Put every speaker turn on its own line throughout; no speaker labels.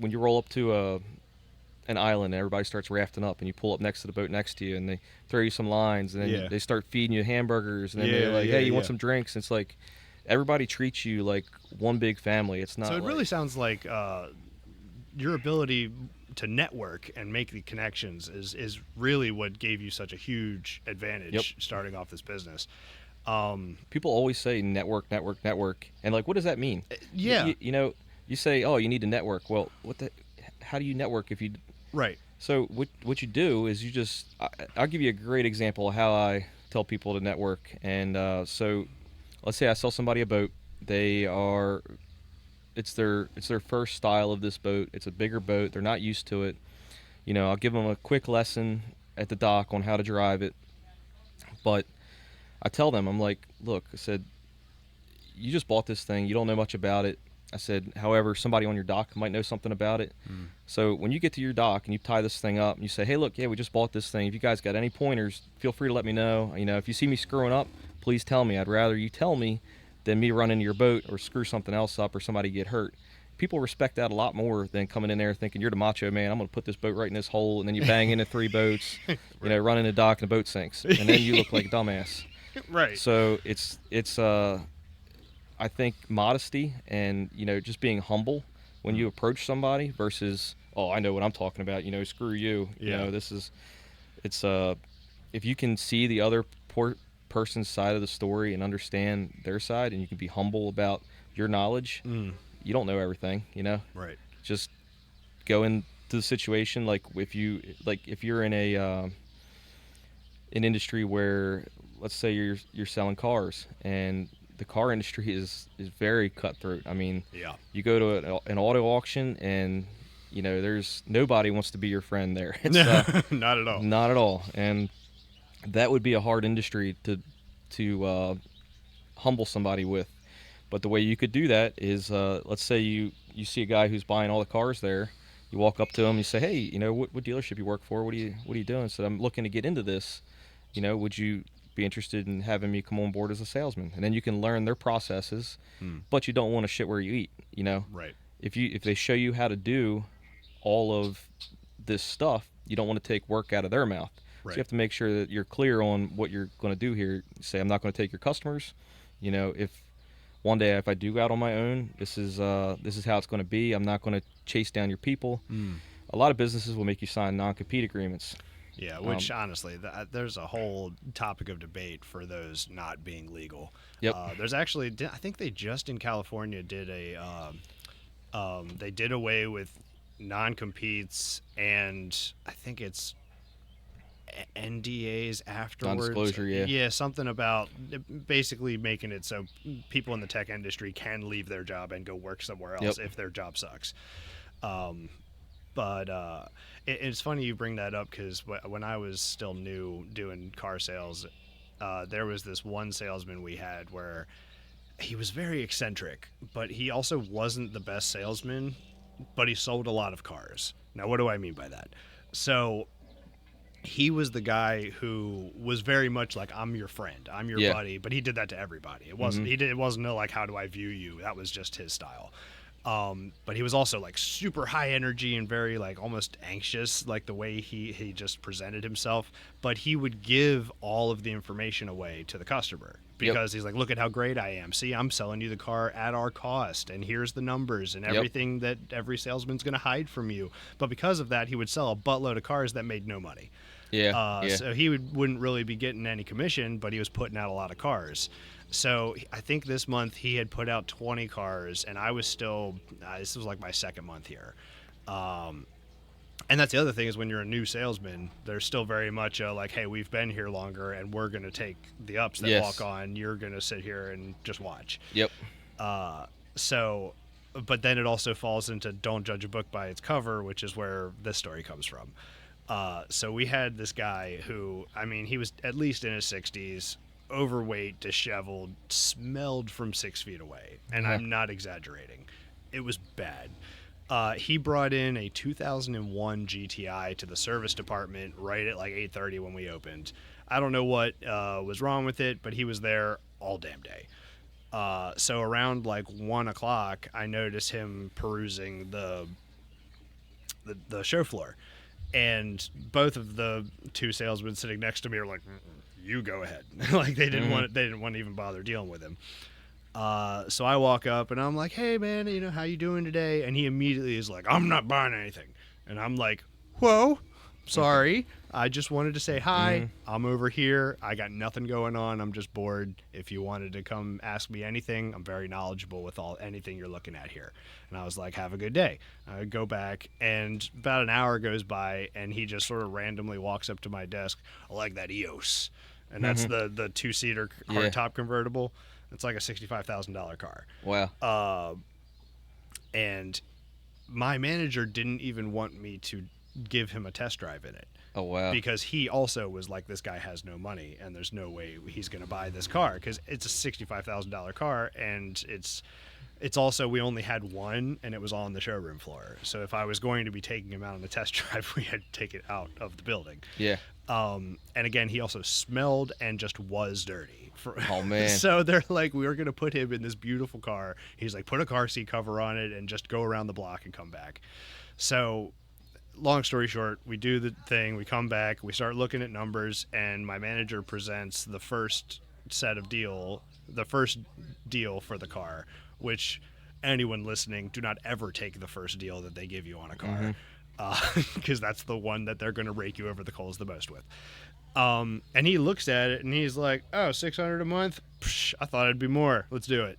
when you roll up to an island and everybody starts rafting up and you pull up next to the boat next to you and they throw you some lines and then
Yeah.
they start feeding you hamburgers and then they're
Yeah,
like,
yeah,
hey, you want
yeah.
some drinks? And it's like everybody treats you like one big family. It's
So
not
it
like,
really sounds like your ability to network and make the connections is really what gave you such a huge
yep.
advantage starting off this business. Um,
People always say network, network, network. And like, what does that mean?
yeah,
You know, you say, oh, you need to network. Well, how do you network if you,
right.
so what you do is you just, I'll give you a great example of how I tell people to network. And so let's say I sell somebody a boat. They are it's their first style of this boat. It's a bigger boat. They're not used to it. You know, I'll give them a quick lesson at the dock on how to drive it. But I tell them, I'm like, look, I said, you just bought this thing. You don't know much about it. I said, however, somebody on your dock might know something about it.
Mm.
So when you get to your dock and you tie this thing up and you say, hey, look, yeah, we just bought this thing. If you guys got any pointers, feel free to let me know. You know, if you see me screwing up, please tell me. I'd rather you tell me than me run into your boat or screw something else up or somebody get hurt. People respect that a lot more than coming in there thinking you're the macho man. I'm going to put this boat right in this hole, and then you bang into three boats, you know, run in the dock and the boat sinks, and then you look like a dumbass.
Right.
So it's I think modesty and just being humble when you approach somebody versus, oh, I know what I'm talking about, screw you.
Yeah.
This is it's if you can see the other person's side of the story and understand their side and you can be humble about your knowledge.
Mm.
You don't know everything,
Right.
just go into the situation like if you're in a an industry where, let's say, you're selling cars and the car industry is very cutthroat. I mean,
Yeah.
you go to an auto auction and there's nobody wants to be your friend there. It's
Not at all.
not at all, and that would be a hard industry to humble somebody with. But the way you could do that is, let's say you see a guy who's buying all the cars there. You walk up to him, you say, hey, what dealership you work for? What are you doing? So I'm looking to get into this. Would you be interested in having me come on board as a salesman? And then you can learn their processes,
Hmm.
but you don't want to shit where you eat.
Right.
If they show you how to do all of this stuff, you don't want to take work out of their mouth. So you
Right.
have to make sure that you're clear on what you're going to do here. Say, I'm not going to take your customers. If one day if I do go out on my own, this is how it's going to be. I'm not going to chase down your people.
Mm.
A lot of businesses will make you sign non-compete agreements.
Yeah, which honestly, there's a whole topic of debate for those not being legal.
Yep.
There's actually, I think they just in California did they did away with non-competes and I think it's NDAs afterwards.
Non-disclosure, yeah.
Yeah, something about basically making it so people in the tech industry can leave their job and go work somewhere else
Yep.
if their job sucks. But it's funny you bring that up because when I was still new doing car sales, there was this one salesman we had where he was very eccentric, but he also wasn't the best salesman, but he sold a lot of cars. Now, what do I mean by that? So he was the guy who was very much like, I'm your friend, I'm your
Yeah.
buddy, but he did that to everybody. It wasn't it wasn't no like, how do I view you? That was just his style. But he was also like super high energy and very like almost anxious, like the way he just presented himself. But he would give all of the information away to the customer because he's like, look at how great I am. See, I'm selling you the car at our cost, and here's the numbers and everything that every salesman's going to hide from you. But because of that, he would sell a buttload of cars that made no money.
Yeah.
So he wouldn't really be getting any commission, but he was putting out a lot of cars. So I think this month he had put out 20 cars, and I was still, this was like my second month here. And that's the other thing is when you're a new salesman, there's still very much like, hey, we've been here longer, and we're going to take the ups that walk on. You're going to sit here and just watch.
Yep.
So, but then it also falls into don't judge a book by its cover, which is where this story comes from. So we had this guy who, I mean, he was at least in his 60s, overweight, disheveled, smelled from 6 feet away. And I'm not exaggerating. It was bad. He brought in a 2001 GTI to the service department right at like 8:30 when we opened. I don't know what was wrong with it, but he was there all damn day. So around like 1 o'clock, I noticed him perusing the the show floor, and both of the two salesmen sitting next to me are like, "You go ahead." Like they didn't want to even bother dealing with him. So I walk up and I'm like, "Hey man, how you doing today?" And he immediately is like, "I'm not buying anything." And I'm like, "Whoa, sorry. I just wanted to say hi. I'm over here. I got nothing going on. I'm just bored. If you wanted to come ask me anything, I'm very knowledgeable with anything you're looking at here." And I was like, "Have a good day." I go back, and about an hour goes by, and he just sort of randomly walks up to my desk. "I like that EOS," and that's the 2-seater hardtop convertible. It's like a $65,000 car.
Wow.
And my manager didn't even want me to give him a test drive in it.
Oh, wow.
Because he also was like, this guy has no money and there's no way he's going to buy this car, because it's a $65,000 car, and it's also, we only had one and it was on the showroom floor. So if I was going to be taking him out on a test drive, we had to take it out of the building.
Yeah.
And again, he also smelled and just was dirty.
Oh, man.
So they're like, we were going to put him in this beautiful car. He's like, put a car seat cover on it and just go around the block and come back. So long story short, we do the thing, we come back, we start looking at numbers, and my manager presents the first deal for the car, which anyone listening, do not ever take the first deal that they give you on a car, because that's the one that they're going to rake you over the coals the most with. And he looks at it and he's like, "Oh, $600 a month? Psh, I thought it'd be more. Let's do it."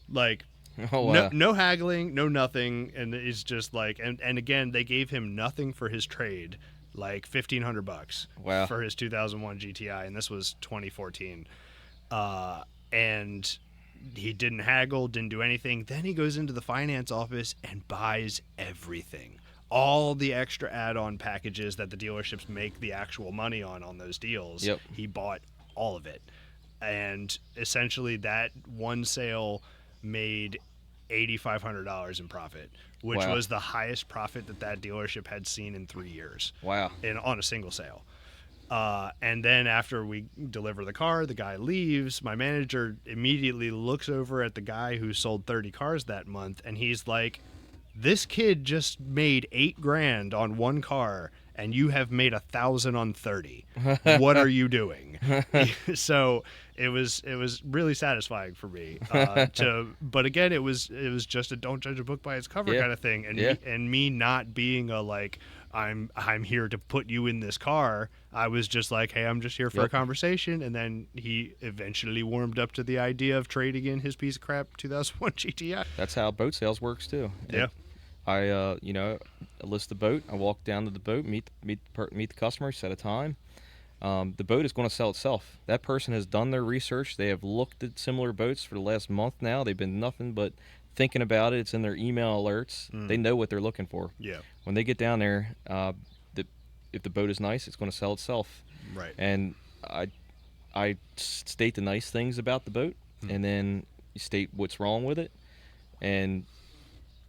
Like,
Oh, wow.
no haggling, no nothing. And it's just like, and again, they gave him nothing for his trade, like $1,500
Wow.
for his 2001 GTI. And this was 2014. And he didn't haggle, didn't do anything. Then he goes into the finance office and buys everything. All the extra add-on packages that the dealerships make the actual money on those deals.
Yep.
He bought all of it. And essentially that one sale made $8,500 in profit, which
Wow.
was the highest profit that dealership had seen in 3 years.
Wow.
On a single sale. And then after we deliver the car, the guy leaves. My manager immediately looks over at the guy who sold 30 cars that month, and he's like, "This kid just made $8,000 on one car, and you have made 1,000 on 30. What are you doing?" So it was really satisfying for me. But again, it was just a don't judge a book by its cover kind of thing, and me not being a like, I'm here to put you in this car. I was just like, hey, I'm just here for a conversation. And then he eventually warmed up to the idea of trading in his piece of crap 2001 GTI.
That's how boat sales works too.
Yeah.
I list the boat. I walk down to the boat, meet the customer, set a time. The boat is going to sell itself. That person has done their research. They have looked at similar boats for the last month now. They've been nothing but thinking about it. It's in their email alerts. They know what they're looking for.
Yeah.
When they get down there, if the boat is nice, it's going to sell itself.
Right.
And I state the nice things about the boat, and then you state what's wrong with it, and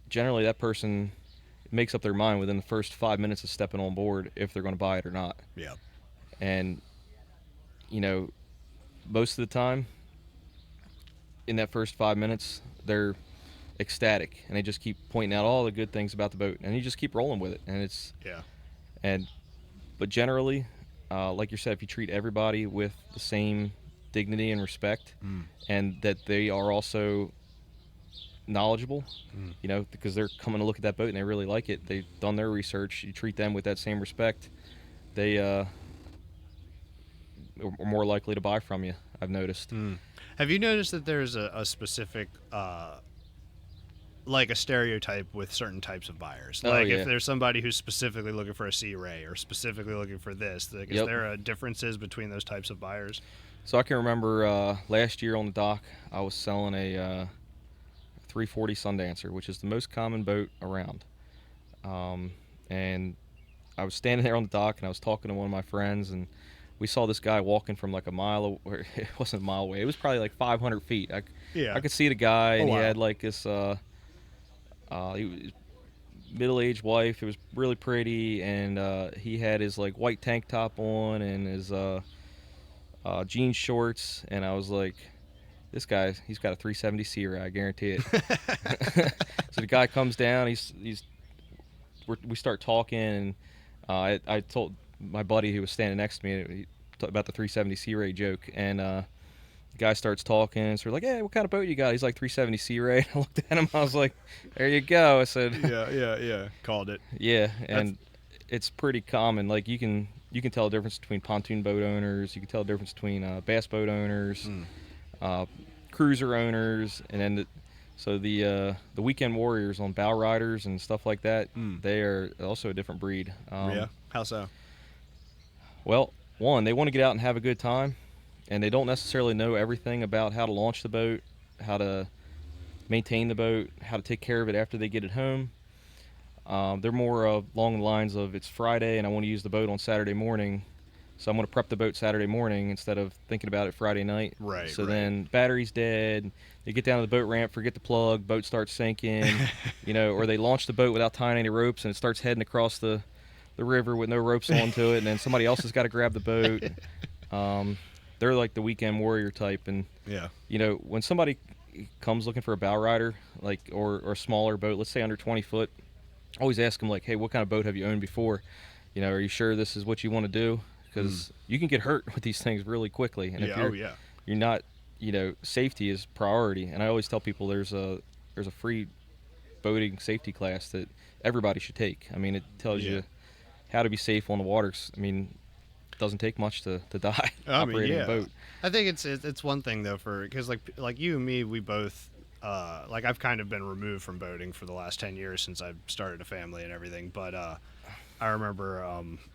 generally that person makes up their mind within the first 5 minutes of stepping on board if they're going to buy it or not.
Yeah.
And most of the time in that first 5 minutes they're ecstatic, and they just keep pointing out all the good things about the boat, and you just keep rolling with it. And but generally, like you said, if you treat everybody with the same dignity and respect, and that they are also knowledgeable, because they're coming to look at that boat and they really like it, they've done their research, you treat them with that same respect, they are more likely to buy from you, I've noticed.
Have you noticed that there's a specific like a stereotype with certain types of buyers? Like if there's somebody who's specifically looking for a C-Ray or specifically looking for this, like, is there differences between those types of buyers?
So I can remember last year on the dock, I was selling a 340 Sundancer, which is the most common boat around. And I was standing there on the dock, and I was talking to one of my friends, and we saw this guy walking from like a mile away. It wasn't a mile away. It was probably like 500 feet. I could see the guy, and he had like this he was middle-aged wife. It was really pretty, and he had his like white tank top on and his jean shorts, and I was like, this guy, he's got a 370 Sea-Ray, I guarantee it. So the guy comes down, he's we start talking, and I told my buddy who was standing next to me about the 370 Sea Ray joke, and the guy starts talking. So we're like, "Hey, what kind of boat you got?" He's like, 370 Sea Ray. I looked at him. I was like, "There you go." I said,
Yeah. Called it.
"Yeah,"
That's
and it's pretty common. Like you can tell the difference between pontoon boat owners. You can tell the difference between bass boat owners, uh, cruiser owners, and then the weekend warriors on bow riders and stuff like that. They are also a different breed.
yeah. How so?
Well, one, they want to get out and have a good time, and they don't necessarily know everything about how to launch the boat, how to maintain the boat, how to take care of it after they get it home. They're more along the lines of it's Friday and I want to use the boat on Saturday morning, so I'm going to prep the boat Saturday morning instead of thinking about it Friday night.
Right.
So
right.
then battery's dead. They get down to the boat ramp, forget the plug, boat starts sinking, or they launch the boat without tying any ropes and it starts heading across the river with no ropes onto it, and then somebody else has got to grab the boat. They're like the weekend warrior type, and
Yeah.
when somebody comes looking for a bow rider, like or a smaller boat, let's say under 20 foot, I always ask them like, hey, what kind of boat have you owned before? Are you sure this is what you want to do? Because you can get hurt with these things really quickly, and if you're not, safety is priority. And I always tell people there's a free boating safety class that everybody should take. I mean, it tells you how to be safe on the waters. I mean, it doesn't take much to die operating a boat.
I think it's one thing though, because like you and me, we both like I've kind of been removed from boating for the last 10 years since I've started a family and everything. But I remember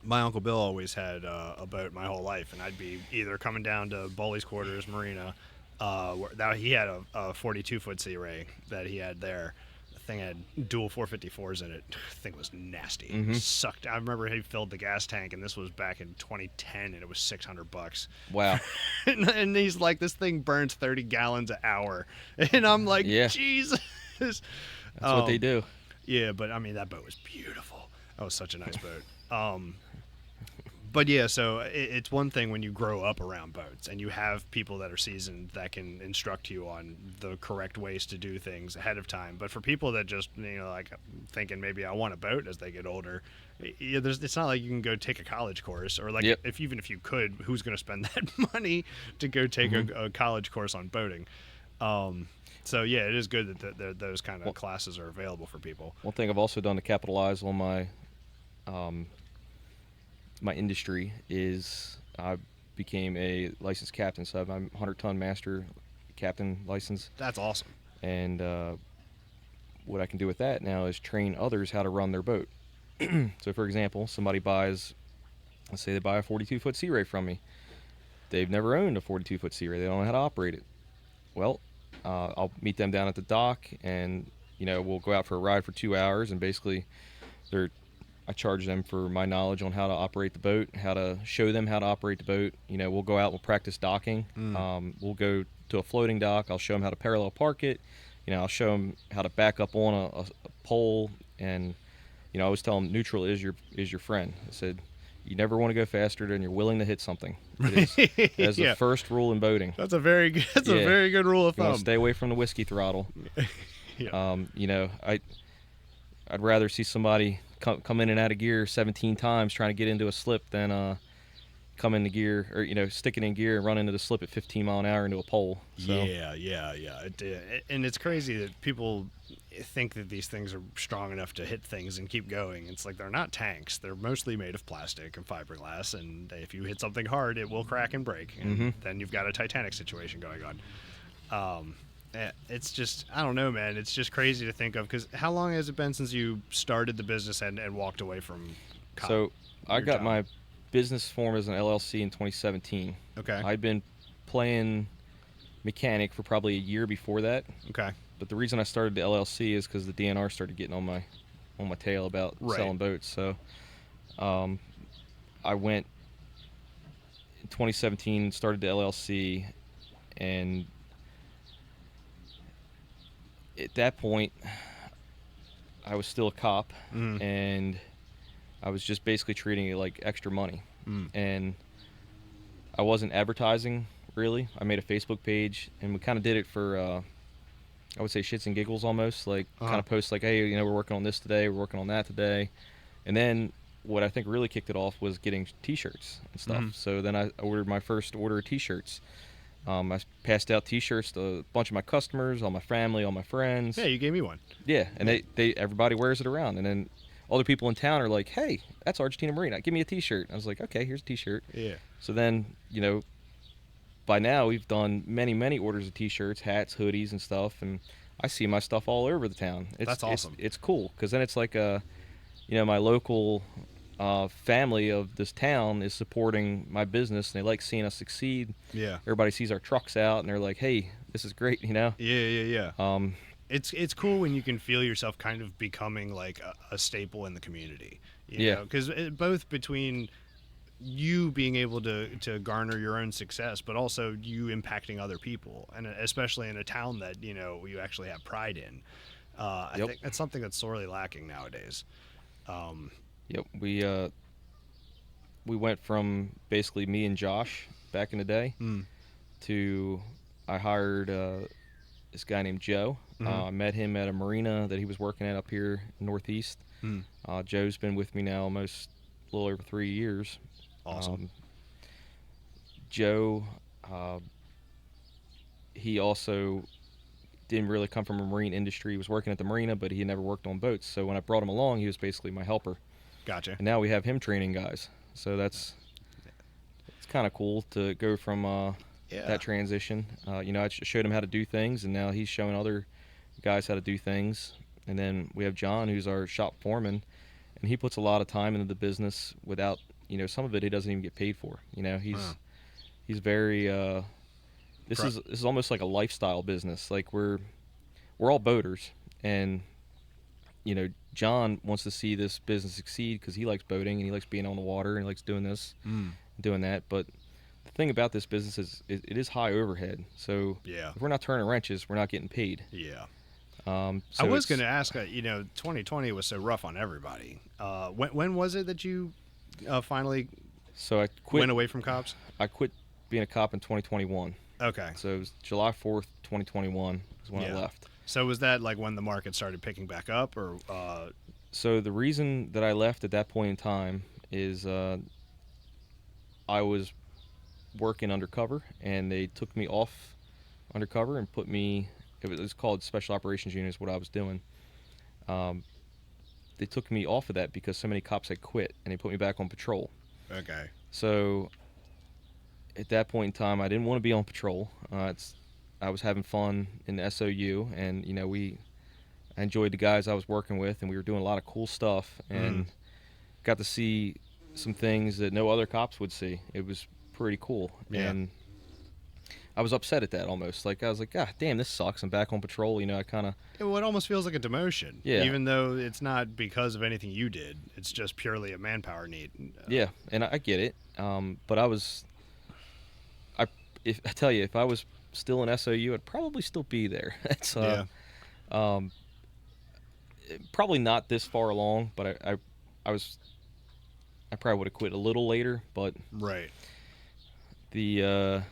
my Uncle Bill always had a boat my whole life, and I'd be either coming down to Bully's Quarters Marina. He had a 42-foot Sea Ray that he had there. The thing had dual 454s in it. The thing was nasty.
Mm-hmm.
It sucked. I remember he filled the gas tank, and this was back in 2010, and it was $600.
Wow.
and he's like, this thing burns 30 gallons an hour, and I'm like, Jesus.
That's what they do.
Yeah, but I mean that boat was beautiful. That was such a nice boat. But yeah, so it's one thing when you grow up around boats and you have people that are seasoned that can instruct you on the correct ways to do things ahead of time. But for people that just, like thinking maybe I want a boat as they get older, it's not like you can go take a college course, or like even if you could, who's going to spend that money to go take a college course on boating? So yeah, it is good that those kind of classes are available for people.
One thing I've also done to capitalize on my industry is I became a licensed captain, so I'm 100-ton master captain license.
That's awesome.
And what I can do with that now is train others how to run their boat. So for example, somebody buys, let's say they buy a 42-foot Sea Ray from me. They've never owned a 42-foot Sea Ray. They don't know how to operate it. Well, I'll meet them down at the dock, and we'll go out for a ride for 2 hours, and basically I charge them for my knowledge on how to operate the boat, how to show them how to operate the boat. We'll go out, we'll practice docking. We'll go to a floating dock. I'll show them how to parallel park it. I'll show them how to back up on a pole, and I always tell them neutral is your friend. I said, you never want to go faster than you're willing to hit something. That's the first rule in boating.
That's a very good rule of thumb.
Stay away from the whiskey throttle. I'd rather see somebody come in and out of gear 17 times trying to get into a slip than come into gear or stick it in gear and run into the slip at 15 mile an hour into a pole. So.
Yeah. And it's crazy that people think that these things are strong enough to hit things and keep going. It's like they're not tanks. They're mostly made of plastic and fiberglass, and if you hit something hard, it will crack and break, and then you've got a Titanic situation going on. It's just, I don't know, man. It's just crazy to think of, because how long has it been since you started the business and walked away from
So I got my business formed as an LLC in 2017.
Okay.
I'd been playing mechanic for probably a year before that.
Okay.
But the reason I started the LLC is because the DNR started getting on my tail about selling boats. So I went in 2017, started the LLC, and at that point I was still a cop, and I was just basically treating it like extra money. And I wasn't advertising really. I made a Facebook page, and we kind of did it for I would say shits and giggles almost, like kind
Uh-huh.
of posts like, hey, we're working on this today, we're working on that today. And then what I think really kicked it off was getting T-shirts and stuff.
Hmm.
So then I ordered my first order of T-shirts. I passed out T-shirts to a bunch of my customers, all my family, all my
Yeah,
friends.
you gave me one.
Yeah, and
Yeah.
they everybody wears it around, and then other people in town are like, "Hey, that's Argentina Marine. Give me a T-shirt." I was like, "Okay, here's a T-shirt."
Yeah.
So then, by now we've done many orders of T-shirts, hats, hoodies, and stuff, and I see my stuff all over the town. It's
That's
it's
awesome.
it's cool because then it's like my local family of this town is supporting my business, and they like seeing us succeed.
Yeah.
Everybody sees our trucks out, and they're like, "Hey, this is great."
Yeah, yeah, yeah.
Um,
It's cool when you can feel yourself kind of becoming like a staple in the community.
yeah,
Because both between you being able to garner your own success, but also you impacting other people, and especially in a town that you actually have pride in. I
yep,
think that's something that's sorely lacking nowadays. Um,
yep. We went from basically me and Josh back in the day
mm,
to I hired this guy named Joe.
mm-hmm,
I met him at a marina that he was working at up here in Northeast.
mm,
Joe's been with me now almost a little over 3 years.
awesome.
Um, Joe, uh, he also didn't really come from a marine industry. He was working at the marina, but he had never worked on boats. So when I brought him along, he was basically my helper.
Gotcha.
And now we have him training guys. So it's kind of cool to go from
Yeah.
that transition. I showed him how to do things, and now he's showing other guys how to do things. And then we have John, who's our shop foreman, and he puts a lot of time into the business without, some of it he doesn't even get paid for.
Huh.
He's very. This
Pro-
is almost like a lifestyle business. Like we're all boaters, and John wants to see this business succeed because he likes boating and he likes being on the water and he likes doing this,
mm,
doing that. But the thing about this business is it is high overhead. So
yeah.
if we're not turning wrenches, we're not getting paid.
Yeah. I
So
was going
it's
to ask, 2020 was so rough on everybody. When was it that you finally
so I
went
quit.
away from cops?
I quit being a cop in 2021.
Okay.
So it was July 4th, 2021 is when I
Yeah.
left.
So was that like when the market started picking back up, or
So the reason that I left at that point in time is I was working undercover, and they took me off undercover and put me. It was called Special Operations Unit, is what I was doing. Um, they took me off of that because so many cops had quit, and they put me back on patrol.
okay?
So at that point in time, I didn't want to be on patrol. I was having fun in the SOU, and I enjoyed the guys I was working with, and we were doing a lot of cool stuff,
Mm.
and got to see some things that no other cops would see. It was pretty cool,
Yeah.
and I was upset at that almost. Like I was like, God damn, this sucks. I'm back on patrol. I kind of
It almost feels like a demotion,
yeah,
even though it's not because of anything you did. It's just purely a manpower need.
yeah, and I get it. But I if I tell you, if I was still in SOU, I'd probably still be there. It's
Yeah.
um, probably not this far along, but I was I probably would have quit a little later. But
Right.
the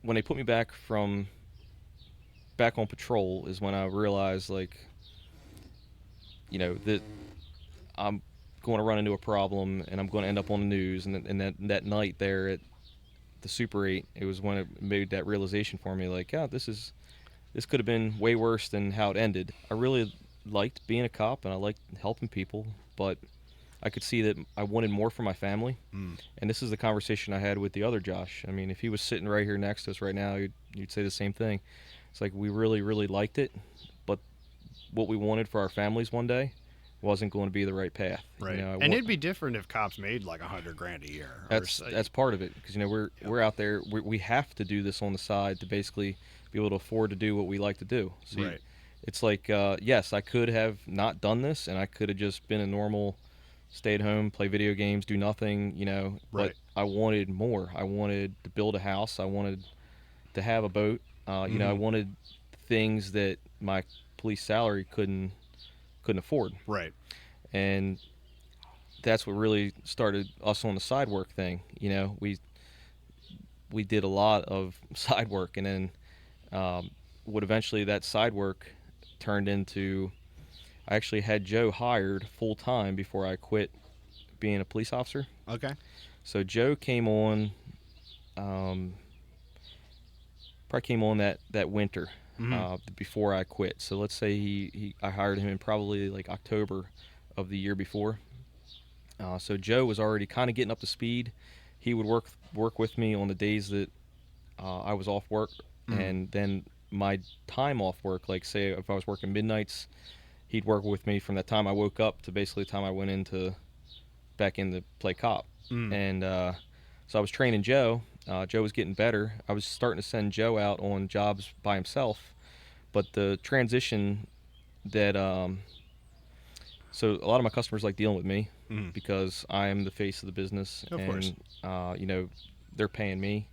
when they put me back on patrol is when I realized, like, that I'm going to run into a problem and I'm going to end up on the news. And that night there at the Super 8, it was when it made that realization for me, like, yeah, this could have been way worse than how it ended. I really liked being a cop and I liked helping people, but I could see that I wanted more for my family.
Mm.
And this is the conversation I had with the other Josh. I mean, if he was sitting right here next to us right now, you'd say the same thing. It's like we really liked it, but what we wanted for our families one day wasn't going to be the right path.
Right.
I
And it'd be different if cops made like $100,000 a year.
that's part of it because we're out there. We have to do this on the side to basically be able to afford to do what we like to do. So
Right.
it's like yes, I could have not done this, and I could have just been a normal, stay at home, play video games, do nothing. But
Right.
I wanted more. I wanted to build a house. I wanted to have a boat. I
Mhm.
wanted things that my police salary couldn't afford,
Right.
and that's what really started us on the side work thing. We did a lot of side work, and then what eventually that side work turned into, I actually had Joe hired full time before I quit being a police officer.
Okay.
So Joe came on, um, probably came on that winter,
Mm-hmm.
before I quit. So let's say I hired him in probably like October of the year before. So Joe was already kind of getting up to speed. He would work with me on the days that I was off work,
Mm-hmm.
and then my time off work, like say if I was working midnights, he'd work with me from the time I woke up to basically the time I went into back in to play cop.
Mm.
And so I was training Joe. Joe was getting better. I was starting to send Joe out on jobs by himself, but the transition that so a lot of my customers like dealing with me
Mm.
because I am the face of the business,
Of course.
and they're paying me.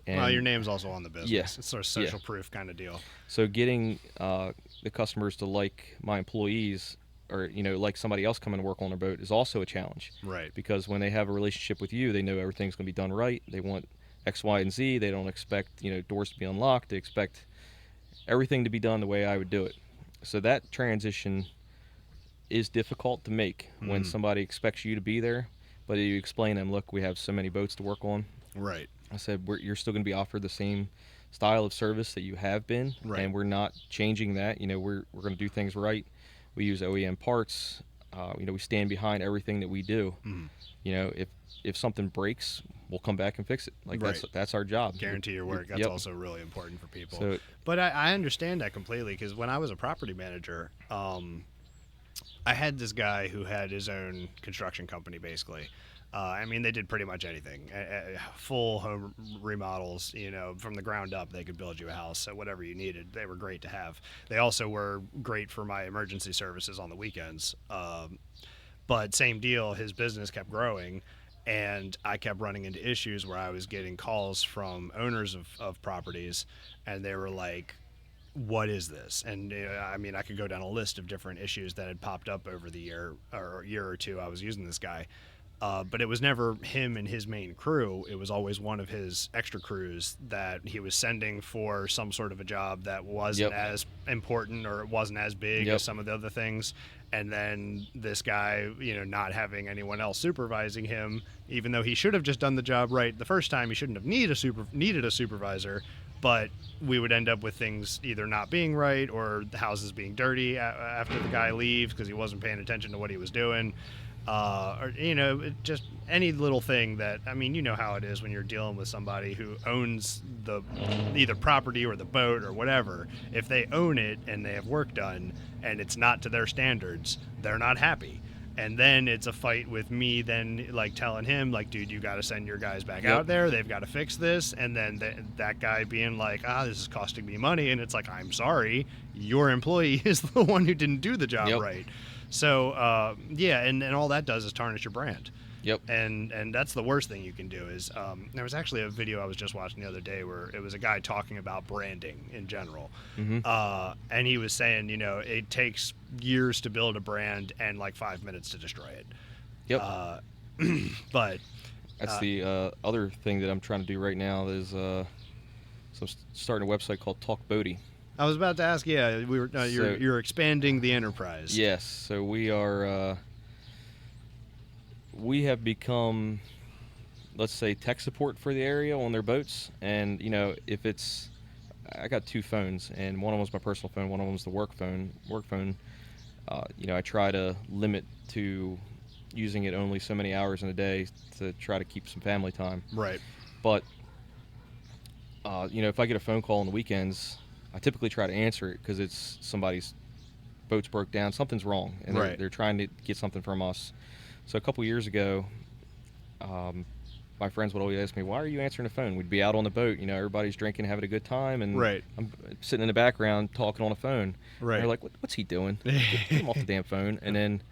Well, your
And
name's also on the
yeah,
business. It's sort of
yeah.
social proof kind of deal.
So getting the customers to like my employees, or like somebody else coming to work on their boat, is also a challenge,
Right.
because when they have a relationship with you, they know everything's going to be done right. They want X, Y, and Z. They don't expect doors to be unlocked. They expect everything to be done the way I would do it. So that transition is difficult to make when
Mm.
somebody expects you to be there, but you explain to them, look, we have so many boats to work on.
Right.
I said, you're still going to be offered the same style of service that you have been,
Right.
and we're not changing that. We're going to do things right. We use OEM parts. We stand behind everything that we do.
Mm.
If something breaks, we'll come back and fix it. Like
Right.
that's our job.
Guarantee your work. That's
Yep.
also really important for people.
So
But I understand that completely, because when I was a property manager, I had this guy who had his own construction company, basically. I mean, they did pretty much anything. Full home remodels, from the ground up. They could build you a house, so whatever you needed, they were great to have. They also were great for my emergency services on the weekends. But same deal, his business kept growing, and I kept running into issues where I was getting calls from owners of properties, and they were like, what is this? And I mean, I could go down a list of different issues that had popped up over the year or two I was using this guy. But it was never him and his main crew. It was always one of his extra crews that he was sending for some sort of a job that wasn't
Yep.
as important, or it wasn't as big
Yep.
as some of the other things. And then this guy, not having anyone else supervising him, even though he should have just done the job right the first time, he shouldn't have needed a supervisor. But we would end up with things either not being right, or the houses being dirty after the guy leaves because he wasn't paying attention to what he was doing. Or just any little thing that, I mean, you know how it is when you're dealing with somebody who owns the either property or the boat or whatever. If they own it and they have work done and it's not to their standards, they're not happy. And then it's a fight with me then, like, telling him, like, dude, you got to send your guys back
Yep.
out there. They've got to fix this. And then that guy being like, this is costing me money. And it's like, I'm sorry, your employee is the one who didn't do the job
Yep.
right. So yeah, and all that does is tarnish your brand.
Yep.
And that's the worst thing you can do. Is there was actually a video I was just watching the other day where it was a guy talking about branding in general,
Mm-hmm.
and he was saying, it takes years to build a brand and like 5 minutes to destroy it.
Yep.
But
That's the other thing that I'm trying to do right now is so I'm starting a website called Talk Boaty.
I was about to ask, yeah, we were you're expanding the enterprise.
Yes. So we are. We have become, let's say, tech support for the area on their boats. And if it's, I got two phones, and one of them's my personal phone, one of them's the work phone. I try to limit to using it only so many hours in a day to try to keep some family time.
Right.
But if I get a phone call on the weekends, I typically try to answer it because it's somebody's boat's broke down, something's wrong, and
Right.
they're trying to get something from us. So a couple years ago, my friends would always ask me, "Why are you answering the phone?" We'd be out on the boat, everybody's drinking, having a good time, and
Right.
I'm sitting in the background talking on the phone.
Right.
And they're like, "What's he doing? Get him off the damn phone!" And then,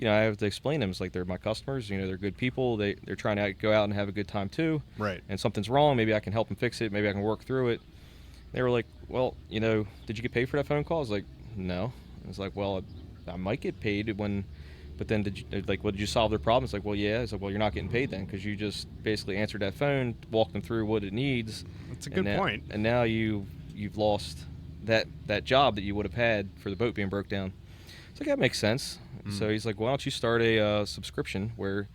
I have to explain to them, it's like they're my customers. They're good people. They're trying to go out and have a good time too.
Right.
And something's wrong. Maybe I can help them fix it. Maybe I can work through it. They were like, "Well, did you get paid for that phone call?" I was like, "No." I was like, "Well, I might get paid when." But then did you solve their problem? It's like, well, yeah. It's like, well, you're not getting paid then because you just basically answered that phone, walked them through what it needs.
That's a good point.
And now you've lost that job that you would have had for the boat being broke down. It's like, that makes sense. So he's like, why don't you start a subscription where,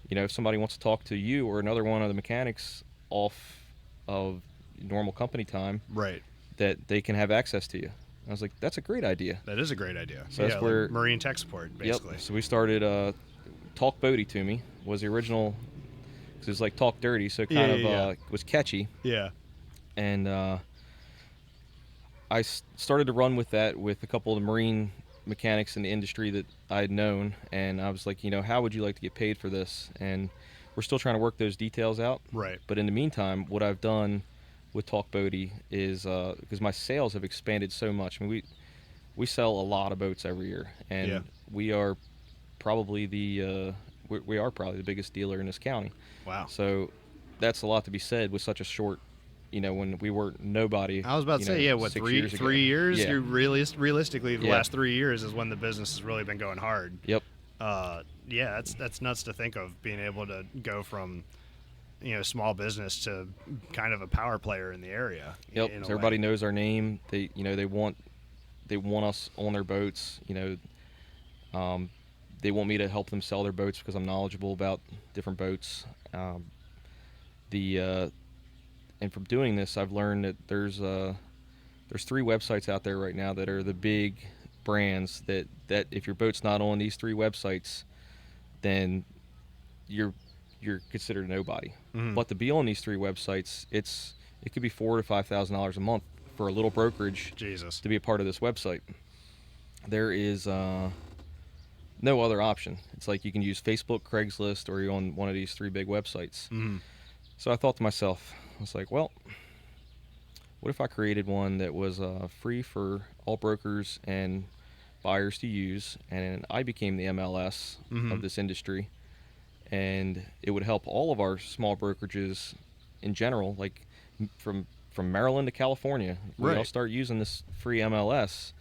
if somebody wants to talk to you or another one of the mechanics off of normal company time,
Right.
that they can have access to you. I was like, that's a great idea.
That is a great idea.
So that's where
marine tech support, basically.
Yep. So we started Talk Boaty to Me was the original, because it was like Talk Dirty, so it kind of was catchy.
Yeah.
And I started to run with that with a couple of the marine mechanics in the industry that I had known, and I was like, how would you like to get paid for this? And we're still trying to work those details out.
Right.
But in the meantime, what I've done with Talk Boaty is, because my sales have expanded so much. I mean, we sell a lot of boats every year, and we are probably the biggest dealer in this county.
Wow.
So that's a lot to be said with such a short, when we were nobody.
I was about to say, what, 3 years? 3 years?
Yeah.
You're realistically, the last 3 years is when the business has really been going hard.
Yep.
That's nuts to think of, being able to go from, small business to kind of a power player in the area.
Yep. So everybody knows our name. They want us on their boats. They want me to help them sell their boats because I'm knowledgeable about different boats. And from doing this, I've learned that there's 3 websites out there right now that are the big brands that if your boat's not on these 3 websites, then you're considered nobody.
Mm-hmm.
But to be on these 3 websites, it could be $4,000 to $5,000 a month for a little brokerage.
Jesus.
To be a part of this website. There is no other option. It's like you can use Facebook, Craigslist, or you're on one of these 3 big websites.
Mm-hmm.
So I thought to myself, I was like, well, what if I created one that was free for all brokers and buyers to use, and I became the MLS of this industry, and it would help all of our small brokerages in general, like from Maryland to California. If we all start using this free MLS,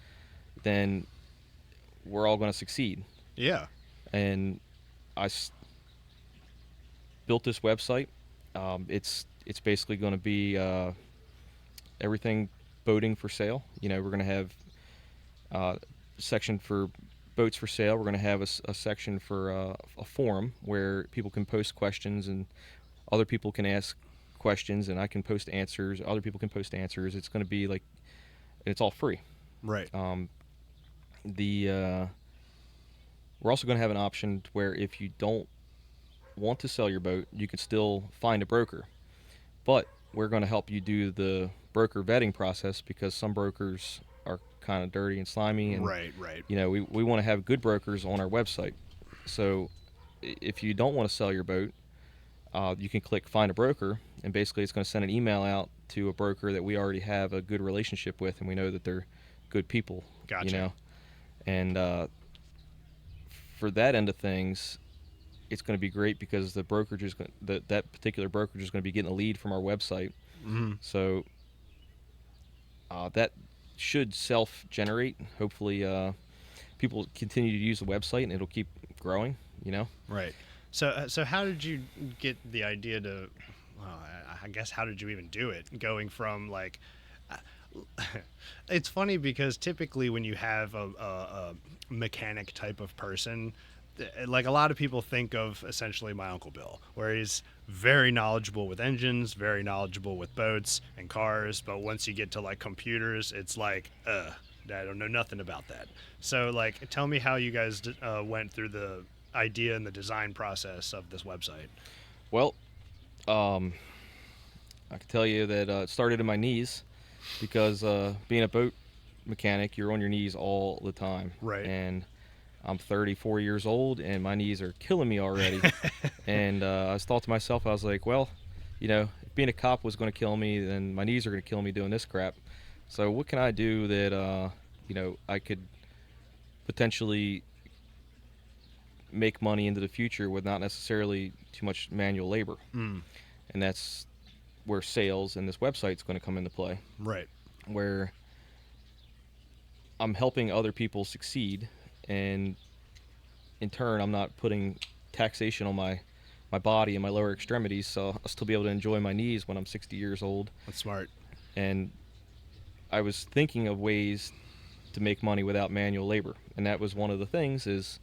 then we're all going to succeed.
Yeah.
And I built this website. It's basically going to be everything boating for sale. We're going to have a section for boats for sale. We're going to have a section for a forum where people can post questions and other people can ask questions, and I can post answers. Other people can post answers. It's going to be like, it's all free.
Right.
We're also going to have an option where if you don't want to sell your boat, you can still find a broker. But we're going to help you do the broker vetting process, because some brokers are kind of dirty and slimy. And,
right.
We want to have good brokers on our website. So if you don't want to sell your boat, you can click Find a Broker, and basically it's going to send an email out to a broker that we already have a good relationship with, and we know that they're good people.
Gotcha.
And for that end of things, it's going to be great because the brokerage is that particular brokerage is going to be getting a lead from our website.
Mm-hmm.
So that should self-generate. Hopefully, people continue to use the website and it'll keep growing.
Right. So how did you get the idea to? Well, I guess how did you even do it? Going from like. It's funny because typically when you have a mechanic type of person, like a lot of people think of essentially my Uncle Bill, where he's very knowledgeable with engines, very knowledgeable with boats and cars, but once you get to like computers, it's like, I don't know nothing about that. So like, tell me how you guys went through the idea and the design process of this website.
Well, I can tell you that it started in my knees. Because being a boat mechanic, you're on your knees all the time.
Right.
And I'm 34 years old, and my knees are killing me already. And I thought to myself, I was like, well, if being a cop was going to kill me, then my knees are going to kill me doing this crap. So what can I do that, I could potentially make money into the future with not necessarily too much manual labor?
Mm.
And that's where sales and this website is going to come into play.
Right.
Where I'm helping other people succeed, and in turn I'm not putting taxation on my body and my lower extremities, so I'll still be able to enjoy my knees when I'm 60 years old.
That's smart.
And I was thinking of ways to make money without manual labor, and that was one of the things. Is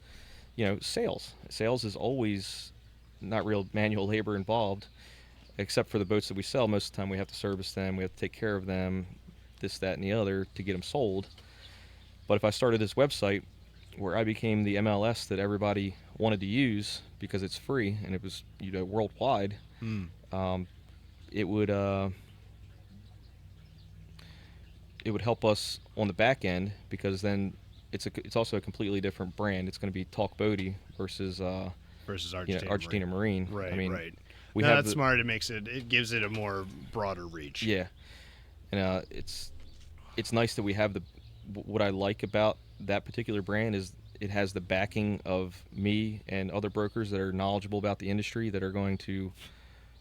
sales. Sales is always not real manual labor involved, except for the boats that we sell. Most of the time, we have to service them, we have to take care of them, this, that, and the other to get them sold. But if I started this website where I became the MLS that everybody wanted to use because it's free and it was worldwide,
Mm.
um, it would it would help us on the back end, because then it's also a completely different brand. It's going to be Talk Boaty versus
Versus Argentina
Argentina Marine. I
Right,
mean,
right.
we
No,
have
that's smart. It gives it a more broader reach.
yeah, and it's nice that we have the what I like about that particular brand is it has the backing of me and other brokers that are knowledgeable about the industry, that are going to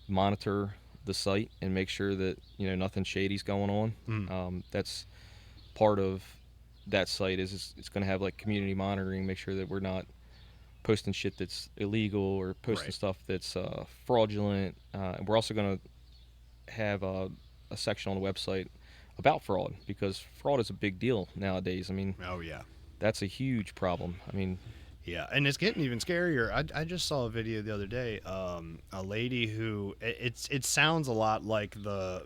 monitor the site and make sure that nothing shady's going on.
Mm.
That's part of that site is it's going to have like community monitoring, make sure that we're not posting shit that's illegal or posting
Right.
stuff that's fraudulent. And we're also going to have a section on the website about fraud, because fraud is a big deal nowadays. I mean,
Oh yeah.
that's a huge problem. I mean,
Yeah, and it's getting even scarier. I just saw a video the other day. A lady who it sounds a lot like the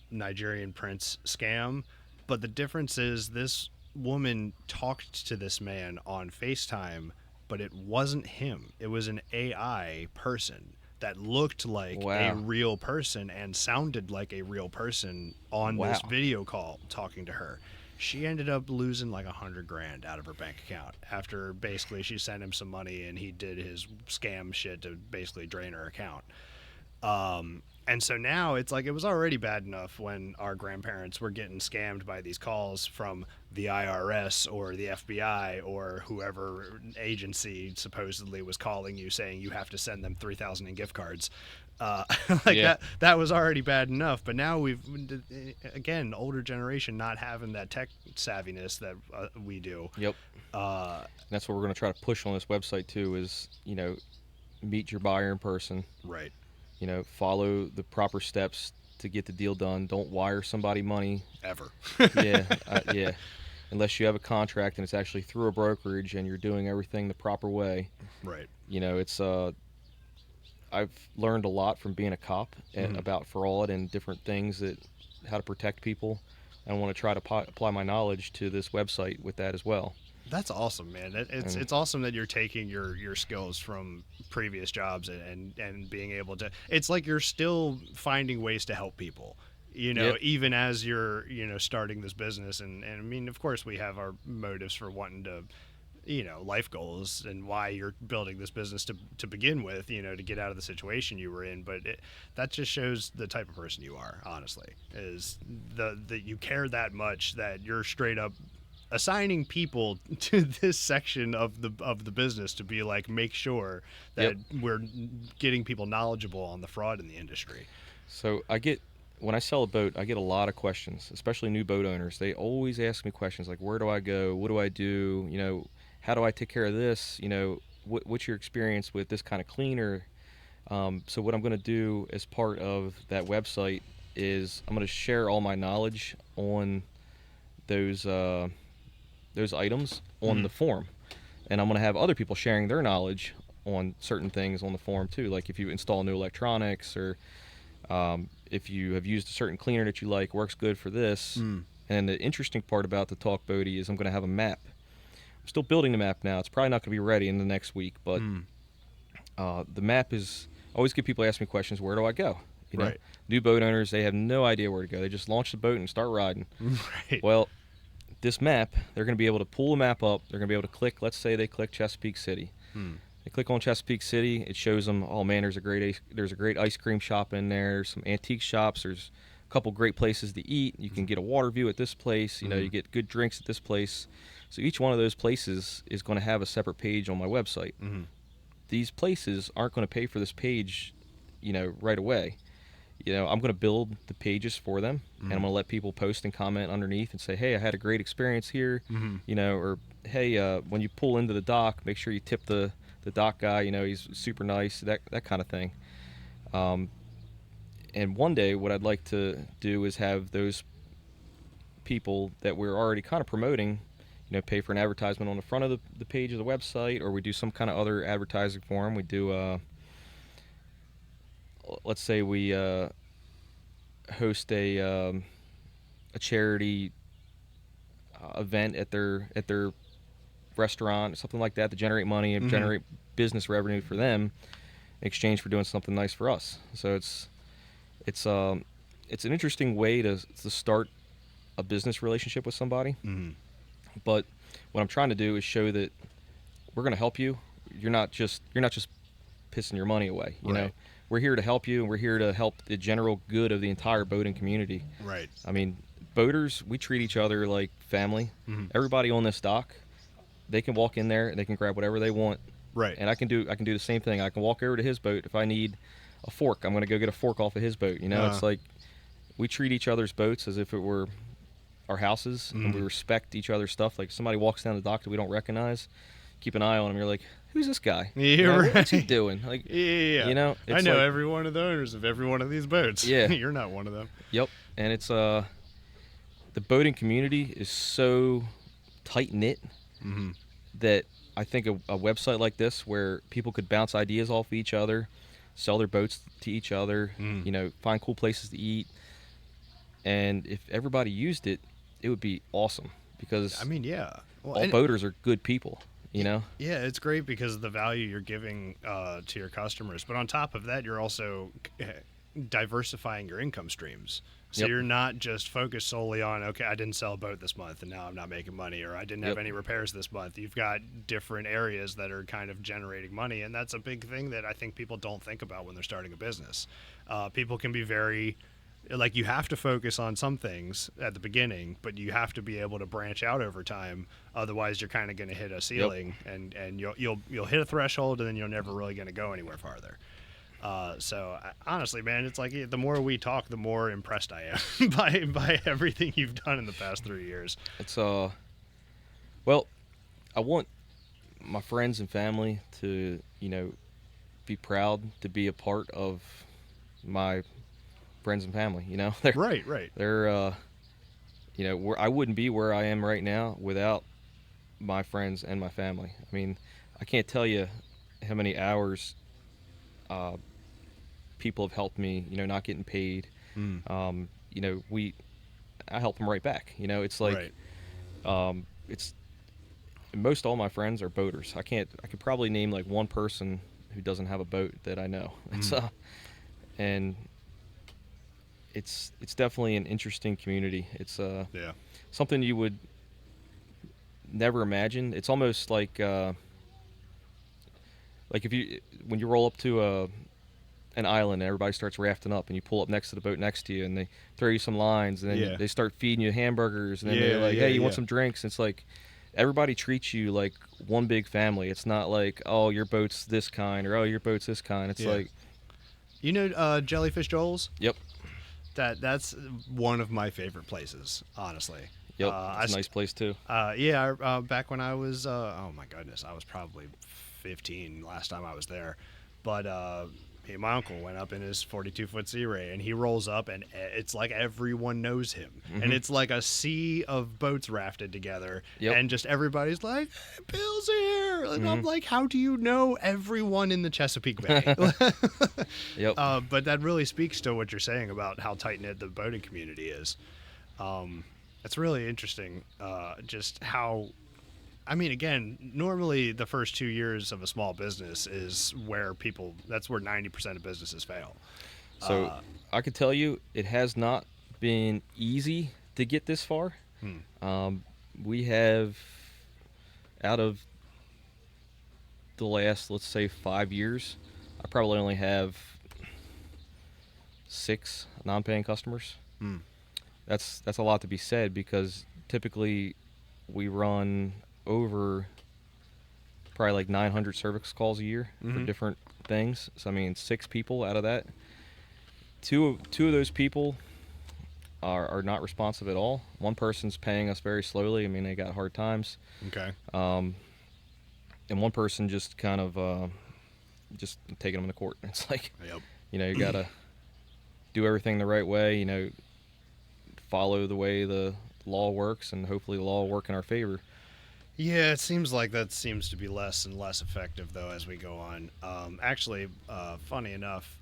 Nigerian prince scam, but the difference is this woman talked to this man on FaceTime, but it wasn't him. It was an AI person that looked like a
wow,
real person and sounded like a real person on this
wow,
video call talking to her. She ended up losing like 100 grand out of her bank account after basically she sent him some money and he did his scam shit to basically drain her account. And so now it's like it was already bad enough when our grandparents were getting scammed by these calls from the IRS or the FBI or whoever agency supposedly was calling you saying you have to send them 3,000 in gift cards. Like
yeah,
that was already bad enough, but now we've again older generation not having that tech savviness that we do.
yep.
Uh,
That's what we're going to try to push on this website too. Is meet your buyer in person.
right.
Follow the proper steps to get the deal done. Don't wire somebody money.
Ever.
Yeah, yeah. Unless you have a contract and it's actually through a brokerage and you're doing everything the proper way.
Right.
It's I've learned a lot from being a cop and
Mm-hmm.
about fraud and different things, that how to protect people. I want to try to apply my knowledge to this website with that as well.
That's awesome, man.
And
It's awesome that you're taking your skills from previous jobs and being able to. It's like you're still finding ways to help people.
yep,
Even as you're starting this business, and I mean, of course, we have our motives for wanting to, life goals and why you're building this business to begin with. To get out of the situation you were in, but that just shows the type of person you are. Honestly, is that you care that much that you're straight up assigning people to this section of the business to be like make sure that
yep.
we're getting people knowledgeable on the fraud in the industry.
So when I sell a boat, I get a lot of questions, especially new boat owners. They always ask me questions like, where do I go? What do I do? How do I take care of this? What's your experience with this kind of cleaner? So what I'm going to do as part of that website is I'm going to share all my knowledge on those items on
Mm-hmm.
the forum, and I'm going to have other people sharing their knowledge on certain things on the forum too. Like if you install new electronics, or if you have used a certain cleaner that you like, works good for this.
Mm.
And the interesting part about the Talk Boaty is I'm going to have a map. I'm still building the map now. It's probably not going to be ready in the next week, but
Mm.
the map is. I always get people ask me questions. Where do I go?
Right.
New boat owners, they have no idea where to go. They just launch the boat and start riding.
Right.
Well, this map, they're going to be able to pull the map up. They're going to be able to click. Let's say they click Chesapeake City.
Mm.
They click on Chesapeake City. It shows them, oh man, there's a great ice cream shop in there. There's some antique shops. There's a couple great places to eat. You can get a water view at this place. You get good drinks at this place. So each one of those places is going to have a separate page on my website.
Mm-hmm.
These places aren't going to pay for this page, right away. I'm going to build the pages for them, and I'm going to let people post and comment underneath and say, hey, I had a great experience here,
Mm-hmm.
or hey, when you pull into the dock, make sure you tip the dock guy. He's super nice, that kind of thing. And one day, what I'd like to do is have those people that we're already kind of promoting, pay for an advertisement on the front of the page of the website, or we do some kind of other advertising for them. We do, let's say we host a charity event at their restaurant, something like that, to generate money and generate business revenue for them in exchange for doing something nice for us. So it's an interesting way to start a business relationship with somebody. But what I'm trying to do is show that we're going to help you. You're not just pissing your money away. You know, we're here to help you, and we're here to help the general good of the entire boating community.
Right.
I mean, boaters, we treat each other like family. Everybody on this dock, they can walk in there and they can grab whatever they want.
Right.
And I can do the same thing. I can walk over to his boat. If I need a fork, I'm going to go get a fork off of his boat. It's like we treat each other's boats as if it were our houses, and we respect each other's stuff. Like, if somebody walks down the dock that we don't recognize, keep an eye on him. You're like, who's this guy?
Right.
What's he doing? Like,
I know every one of the owners of every one of these boats.
Yeah.
You're not one of them.
Yep. And it's the boating community is so tight knit that I think a website like this, where people could bounce ideas off of each other, sell their boats to each other, find cool places to eat, and if everybody used it, it would be awesome, because
well,
all boaters are good people.
Yeah, it's great because of the value you're giving to your customers. But on top of that, you're also diversifying your income streams. So you're not just focused solely on, okay, I didn't sell a boat this month and now I'm not making money, or I didn't have any repairs this month. You've got different areas that are kind of generating money, and that's a big thing that I think people don't think about when they're starting a business. People can be very... Like, you have to focus on some things at the beginning, but you have to be able to branch out over time. Otherwise, you're kind of going to hit a ceiling, and you'll hit a threshold, and then you're never really going to go anywhere farther. Honestly, man, it's like the more we talk, the more impressed I am by everything you've done in the past 3 years.
It's well, I want my friends and family to be proud to be a part of my friends and family. They're,
right.
They're I wouldn't be where I am right now without my friends and my family. I mean, I can't tell you how many hours people have helped me, not getting paid. I help them right back. It's like, it's most all my friends are boaters. I could probably name like one person who doesn't have a boat that I know. It's and it's definitely an interesting community. It's something you would never imagine. It's almost like when you roll up to an island and everybody starts rafting up, and you pull up next to the boat next to you, and they throw you some lines, and then they start feeding you hamburgers, and then they're like, hey, you want some drinks? And it's like everybody treats you like one big family. It's not like, oh, your boat's this kind, or oh, your boat's this kind. It's like,
Jellyfish Joel's?
Yep.
That's one of my favorite places, honestly.
Yep, it's a nice place too.
Back when I was, oh my goodness, I was probably 15 last time I was there. But my uncle went up in his 42-foot Sea Ray, and he rolls up, and it's like everyone knows him. And it's like a sea of boats rafted together, and just everybody's like, hey, Bill's here! And I'm like, how do you know everyone in the Chesapeake Bay? But that really speaks to what you're saying about how tight-knit the boating community is. It's really interesting, just how... I mean, again, normally the first 2 years of a small business is that's where 90% of businesses fail.
So I could tell you it has not been easy to get this far. We have, out of the last, let's say, 5 years, I probably only have 6 non-paying customers. That's a lot to be said, because typically we run over probably like 900 service calls a year for different things. So I mean, 6 people out of that, two of those people are not responsive at all. One person's paying us very slowly. I mean, they got hard times.
Okay.
And one person just kind of just taking them to court. It's like, you gotta do everything the right way. Follow the way the law works, and hopefully the law will work in our favor.
Yeah, it seems like that seems to be less and less effective though as we go on. Actually, funny enough,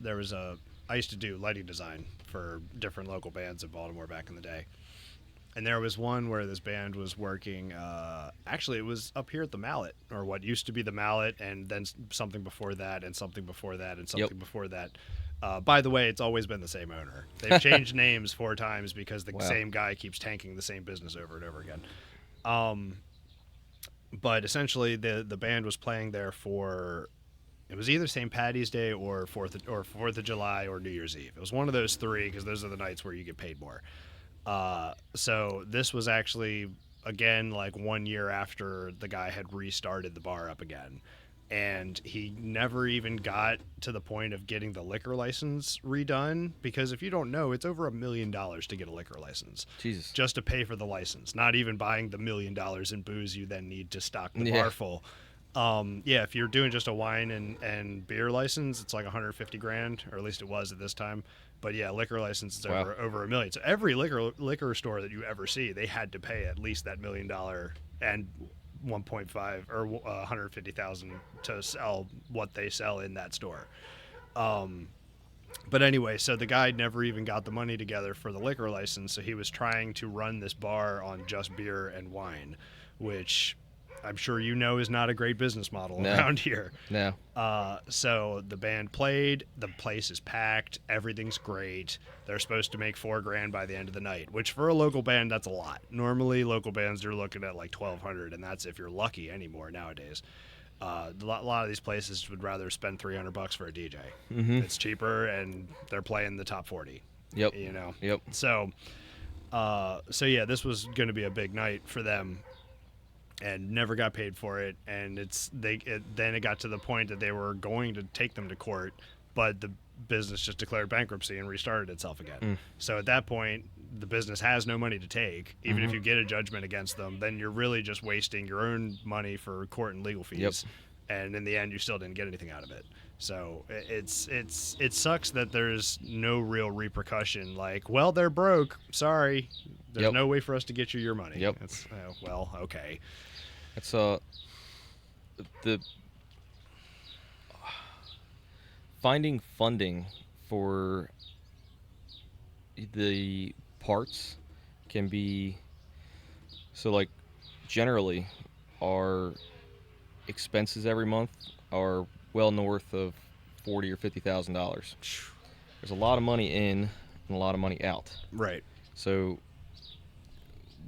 I used to do lighting design for different local bands in Baltimore back in the day, and there was one where this band was working. Actually, it was up here at the Mallet, or what used to be the Mallet, and then something before that, and something before that, and
Yep.
something before that. By the way, it's always been the same owner. They've changed names 4 times because the
Wow.
same guy keeps tanking the same business over and over again. But essentially, the band was playing there for, it was either St. Patty's Day or Fourth of July or New Year's Eve. It was one of those three because those are the nights where you get paid more. So this was actually again like 1 year after the guy had restarted the bar up again, and he never even got to the point of getting the liquor license redone, because if you don't know, it's over $1 million to get a liquor license.
Jesus.
Just to pay for the license, not even buying the $1 million in booze you then need to stock the
Yeah.
bar full. Yeah, if you're doing just a wine and beer license, it's like 150 grand, or at least it was at this time. But yeah, liquor license is
Wow.
over $1 million. So every liquor store that you ever see, they had to pay at least that $1 million and 1.5 or 150,000 to sell what they sell in that store. But anyway, so the guy never even got the money together for the liquor license, so he was trying to run this bar on just beer and wine, which I'm sure you know is not a great business model
No.
around here.
No.
So the band played, the place is packed, everything's great. They're supposed to make $4,000 by the end of the night, which for a local band, that's a lot. Normally, local bands, you're looking at like $1,200, and that's if you're lucky anymore nowadays. A lot of these places would rather spend $300 for a DJ.
Mm-hmm.
It's cheaper, and they're playing the top 40.
Yep.
You know.
Yep.
So yeah, this was going to be a big night for them, and never got paid for it. And then it got to the point that they were going to take them to court, but the business just declared bankruptcy and restarted itself again. So at that point, the business has no money to take. Even if you get a judgment against them, then you're really just wasting your own money for court and legal fees.
Yep.
And in the end, you still didn't get anything out of it. So it sucks that there's no real repercussion. Like, well, they're broke. Sorry, there's
Yep.
no way for us to get you your money.
Yep.
It's well, okay.
It's the finding funding for the parts can be so, like, generally our expenses every month are well north of $40,000 or $50,000. There's a lot of money in and a lot of money out.
Right.
So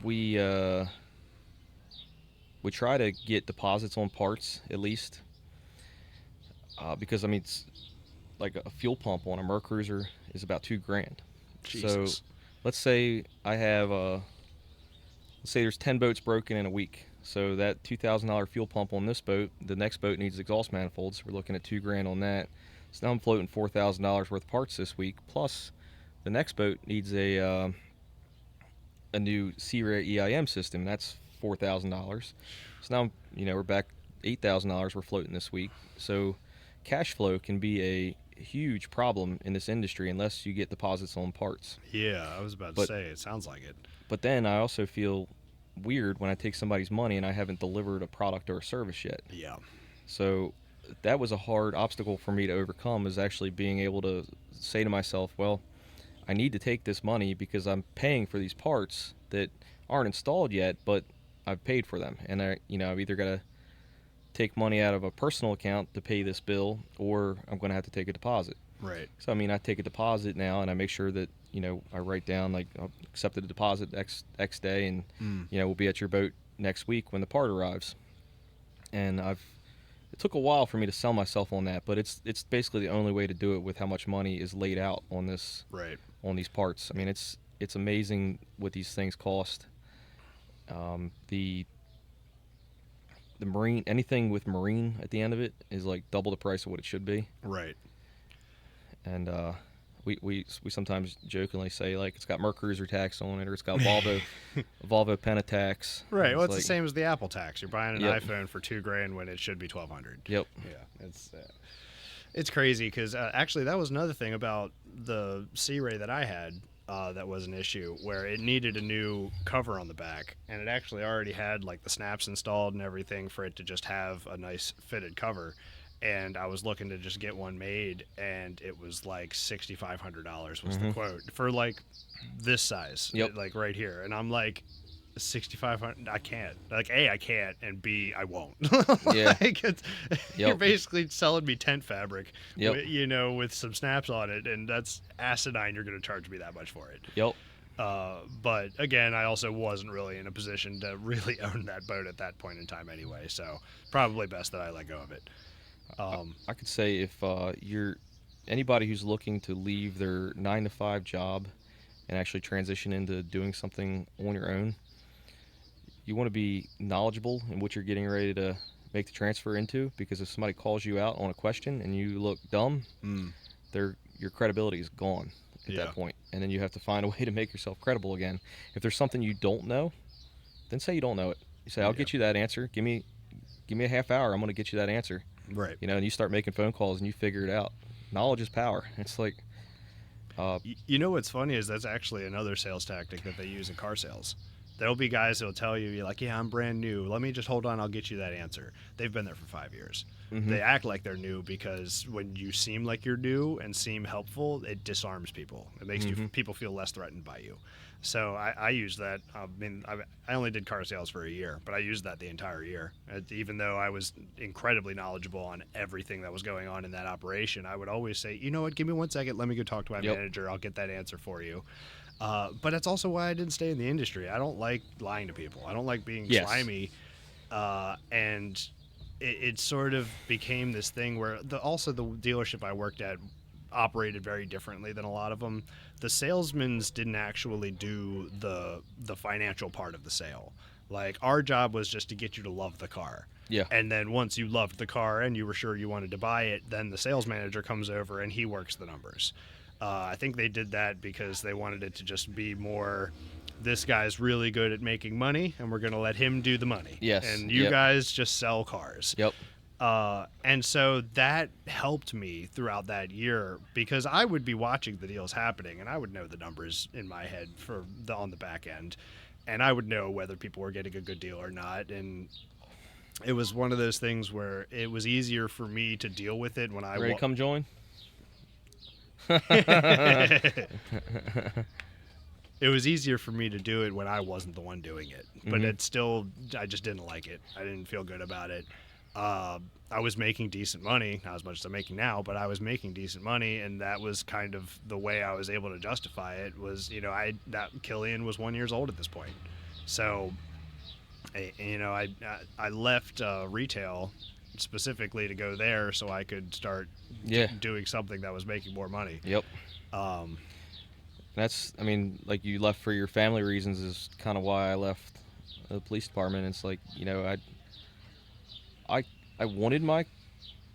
we try to get deposits on parts at least, because I mean, it's like a fuel pump on a Mercruiser is about $2,000.
Jesus.
So let's say let's say there's 10 boats broken in a week. So that $2,000 fuel pump on this boat, the next boat needs exhaust manifolds. We're looking at $2,000 on that. So now I'm floating $4,000 worth of parts this week. Plus, the next boat needs a new C-Ray EIM system. That's $4,000. So now we're back $8,000 we're floating this week. So cash flow can be a huge problem in this industry unless you get deposits on parts.
Yeah, I was about to say, it sounds like it.
But then I also feel weird when I take somebody's money and I haven't delivered a product or a service yet.
Yeah.
So that was a hard obstacle for me to overcome, is actually being able to say to myself, well, I need to take this money because I'm paying for these parts that aren't installed yet, but I've paid for them. And I've either got to take money out of a personal account to pay this bill, or I'm going to have to take a deposit.
Right.
So, I mean, I take a deposit now, and I make sure that, I write down, like, I'll accept the deposit X day, and, we'll be at your boat next week when the part arrives. And it took a while for me to sell myself on that, but it's basically the only way to do it with how much money is laid out on this,
Right.
on these parts. I mean, it's amazing what these things cost. The marine, anything with marine at the end of it is like double the price of what it should be.
Right.
And we sometimes jokingly say, like, it's got Mercruiser tax on it, or it's got Volvo Penta tax.
Right. Well, it's
like,
the same as the Apple tax. You're buying an
Yep.
iPhone for $2,000 when it should be $1,200.
Yep.
Yeah. It's crazy because actually that was another thing about the C-Ray that I had. that was an issue where it needed a new cover on the back, and it actually already had like the snaps installed and everything for it to just have a nice fitted cover. And I was looking to just get one made, and it was like $6,500 was the quote for like this size, like right here. And I'm like, 6,500, I can't. Like, A, I can't, and B, I won't.
Yeah.
Like, you're basically selling me tent fabric, with some snaps on it, and that's asinine. You're going to charge me that much for it.
Yep.
But again, I also wasn't really in a position to really own that boat at that point in time anyway, so probably best that I let go of it.
I could say if you're anybody who's looking to leave their 9 to 5 job and actually transition into doing something on your own, you want to be knowledgeable in what you're getting ready to make the transfer into, because if somebody calls you out on a question and you look dumb, your credibility is gone at that point. And then you have to find a way to make yourself credible again. If there's something you don't know, then say you don't know it. You say, I'll get you that answer. Give me a half hour. I'm going to get you that answer.
Right.
And you start making phone calls and you figure it out. Knowledge is power. It's like...
what's funny is that's actually another sales tactic that they use in car sales. There'll be guys that'll tell you, you're like, yeah, I'm brand new. Let me just hold on. I'll get you that answer. They've been there for 5 years. They act like they're new because when you seem like you're new and seem helpful, it disarms people. It makes people feel less threatened by you. So I use that. I mean, I only did car sales for a year, but I used that the entire year. Even though I was incredibly knowledgeable on everything that was going on in that operation, I would always say, you know what, give me 1 second. Let me go talk to my manager. I'll get that answer for you. But that's also why I didn't stay in the industry. I don't like lying to people. I don't like being slimy. And it sort of became this thing where also the dealership I worked at operated very differently than a lot of them. The salesmen didn't actually do the financial part of the sale. Like, our job was just to get you to love the car.
Yeah.
And then once you loved the car and you were sure you wanted to buy it, then the sales manager comes over and he works the numbers. I think they did that because they wanted it to just be more, this guy's really good at making money and we're going to let him do the money.
Yes.
And you guys just sell cars.
Yep.
And so that helped me throughout that year because I would be watching the deals happening and I would know the numbers in my head on the back end, and I would know whether people were getting a good deal or not. And it was one of those things where it was easier for me to deal with it when I
ready to come join.
It was easier for me to do it when I wasn't the one doing it, but it still, I just didn't like it. I didn't feel good about it. I was making decent money, not as much as I'm making now, but I was making decent money, and that was kind of the way I was able to justify it. Was Killian was 1 year old at this point, so I left retail specifically to go there so I could start doing something that was making more money.
Yep. Like you left for your family reasons is kind of why I left the police department. It's like, I wanted my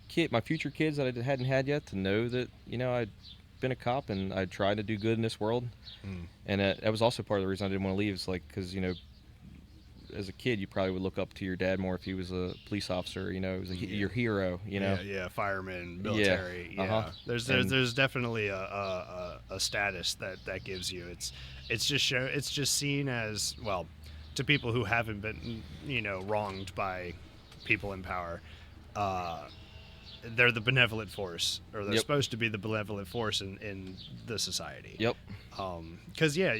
future kids that I hadn't had yet to know that, I'd been a cop and I tried to do good in this world. And that was also part of the reason I didn't want to leave. It's like, because, as a kid, you probably would look up to your dad more if he was a police officer, it was your hero,
Yeah, fireman, military. Yeah. There's definitely a status that gives you. It's just seen as, well, to people who haven't been, wronged by people in power, they're the benevolent force, or they're supposed to be the benevolent force in the society.
Yep.
Because there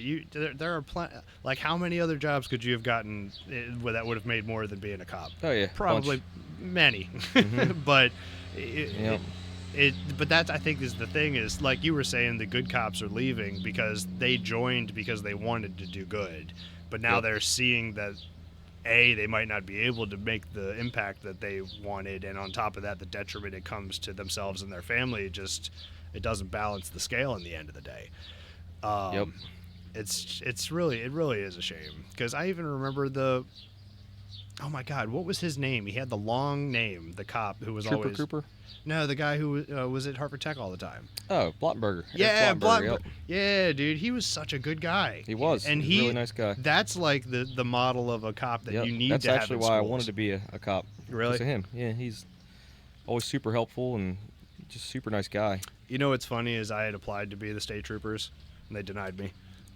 are like, how many other jobs could you have gotten that would have made more than being a cop?
Oh yeah,
probably many. But but that, I think, is the thing, is like you were saying, the good cops are leaving because they joined because they wanted to do good, but now they're seeing that they might not be able to make the impact that they wanted, and on top of that, the detriment it comes to themselves and their family, it doesn't balance the scale in the end of the day. It really is a shame, because I even remember oh my God, what was his name? He had the long name, the cop who was always
Cooper.
No, the guy who was at Hartford Tech all the time.
Oh, Blottenberger.
Yeah, Blottenberger. Yep. Yeah, dude, he was such a good guy.
He was.
And
he was a really nice guy.
That's like the model of a cop that you need to have.
That's actually why I wanted to be a cop.
Really?
Because of him. Yeah, he's always super helpful and just super nice guy.
You know what's funny is I had applied to be the state troopers, and they denied me.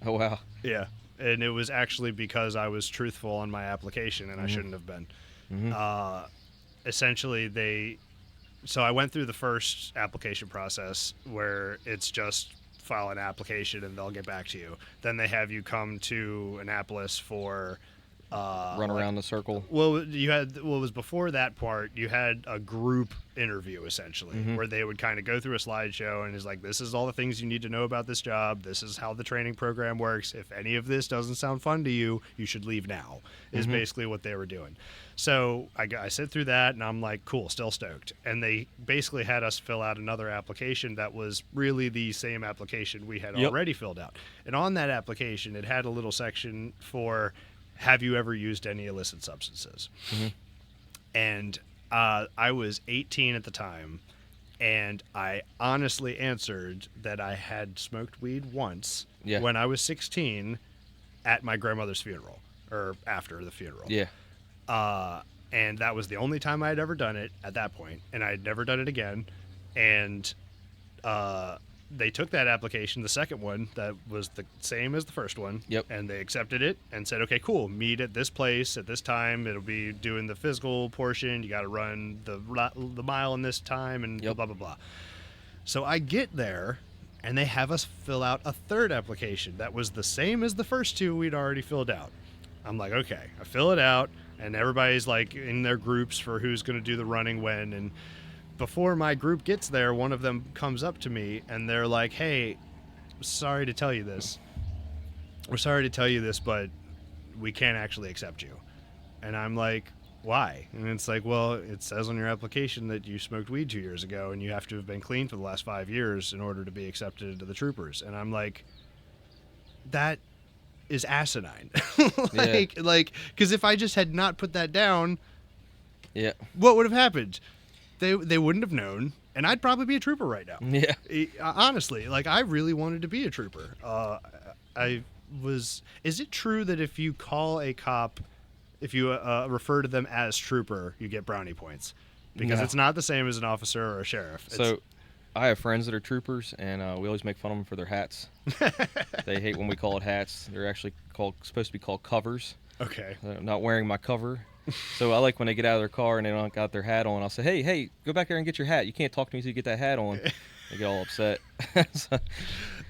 Oh wow.
Yeah, and it was actually because I was truthful on my application, and I
Mhm.
shouldn't have been.
Mhm.
Uh, essentially, so I went through the first application process where it's just file an application and they'll get back to you. Then they have you come to Annapolis for
Run
like
around the circle.
well you had what was before that part, you had a group interview essentially
Mhm.
where they would kind of go through a slideshow and is like, this is all the things you need to know about this job, this is how the training program works, if any of this doesn't sound fun to you, you should leave now, is
Mhm.
basically what they were doing. So I sit through that and I'm like, cool, still stoked. And they basically had us fill out another application that was really the same application we had
Yep.
already filled out. And on that application, it had a little section for, have you ever used any illicit substances?
Mhm.
And I was 18 at the time, and I honestly answered that I had smoked weed once
Yeah.
when I was 16 at my grandmother's funeral, or after the funeral.
Yeah.
And that was the only time I had ever done it at that point, and I had never done it again. And they took that application, the second one that was the same as the first one,
Yep.
and they accepted it and said, okay, cool, meet at this place at this time. It'll be doing the physical portion. You got to run the mile in this time, and
Yep.
blah, blah, blah. So I get there, and they have us fill out a third application that was the same as the first two we'd already filled out. I'm like, okay, I fill it out, and everybody's like in their groups for who's going to do the running when. And before my group gets there, one of them comes up to me and they're like, hey, sorry to tell you this. We're sorry to tell you this, but we can't actually accept you. And I'm like, why? And it's like, well, it says on your application that you smoked weed 2 years ago and you have to have been clean for the last 5 years in order to be accepted into the troopers. And I'm like, that is asinine.
Yeah.
Because if I just had not put that down,
Yeah.
what would have happened? They wouldn't have known, and I'd probably be a trooper right now.
Yeah.
Honestly, like, I really wanted to be a trooper. I was. Is it true that if you call a cop, if you refer to them as trooper, you get brownie points? Because
No.
it's not the same as an officer or a sheriff.
So, I have friends that are troopers, and we always make fun of them for their hats. They hate when we call it hats. They're actually supposed to be called covers.
Okay.
I'm not wearing my cover. So I like when they get out of their car and they don't got their hat on. I'll say, hey, go back there and get your hat. You can't talk to me until you get that hat on. They get all upset. So,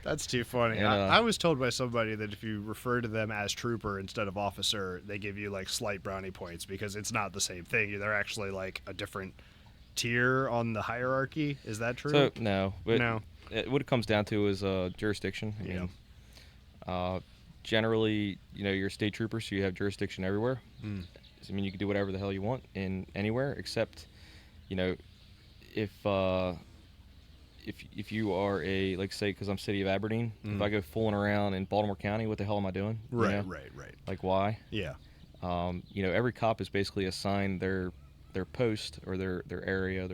That's too funny.
And,
I was told by somebody that if you refer to them as trooper instead of officer, they give you like slight brownie points because it's not the same thing. They're actually like a different tier on the hierarchy. Is that true?
so no, but
No.
what it comes down to is jurisdiction. I mean, generally, you're a state trooper, so you have jurisdiction everywhere.
Mm.
I mean, you can do whatever the hell you want in anywhere, except, if if you are like say, because I'm city of Aberdeen, if I go fooling around in Baltimore County, what the hell am I doing?
Right.
Like why?
Yeah.
Every cop is basically assigned their post or their area.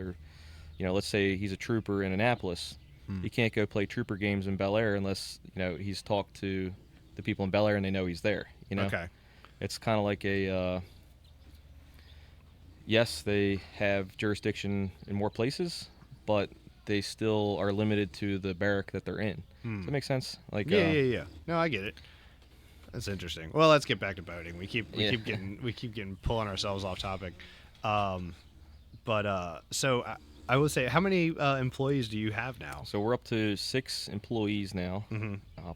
Let's say he's a trooper in Annapolis. He can't go play trooper games in Bel Air unless he's talked to the people in Bel Air and they know he's there.
Okay.
It's kind of like a yes, they have jurisdiction in more places, but they still are limited to the barrack that they're in. Does that make sense? Like
Yeah. No, I get it. That's interesting. Well, let's get back to boating. We keep
Yeah.
getting pulling ourselves off topic. So I will say, how many employees do you have now?
So we're up to 6 employees now,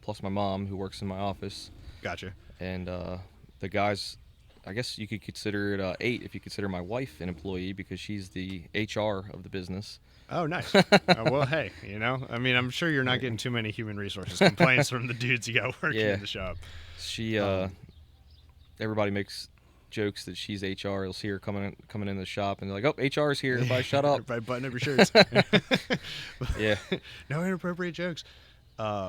plus my mom who works in my office,
Gotcha.
and the guys. I guess you could consider it 8 if you consider my wife an employee because she's the HR of the business.
Oh, nice. Well, hey, I mean, I'm sure you're not getting too many human resources complaints from the dudes you got working in the shop.
She, everybody makes jokes that she's HR. You'll see her coming in the shop, and they're like, "Oh, HR's here. Everybody, shut up."
Everybody button up your shirts.
Yeah.
No inappropriate jokes. But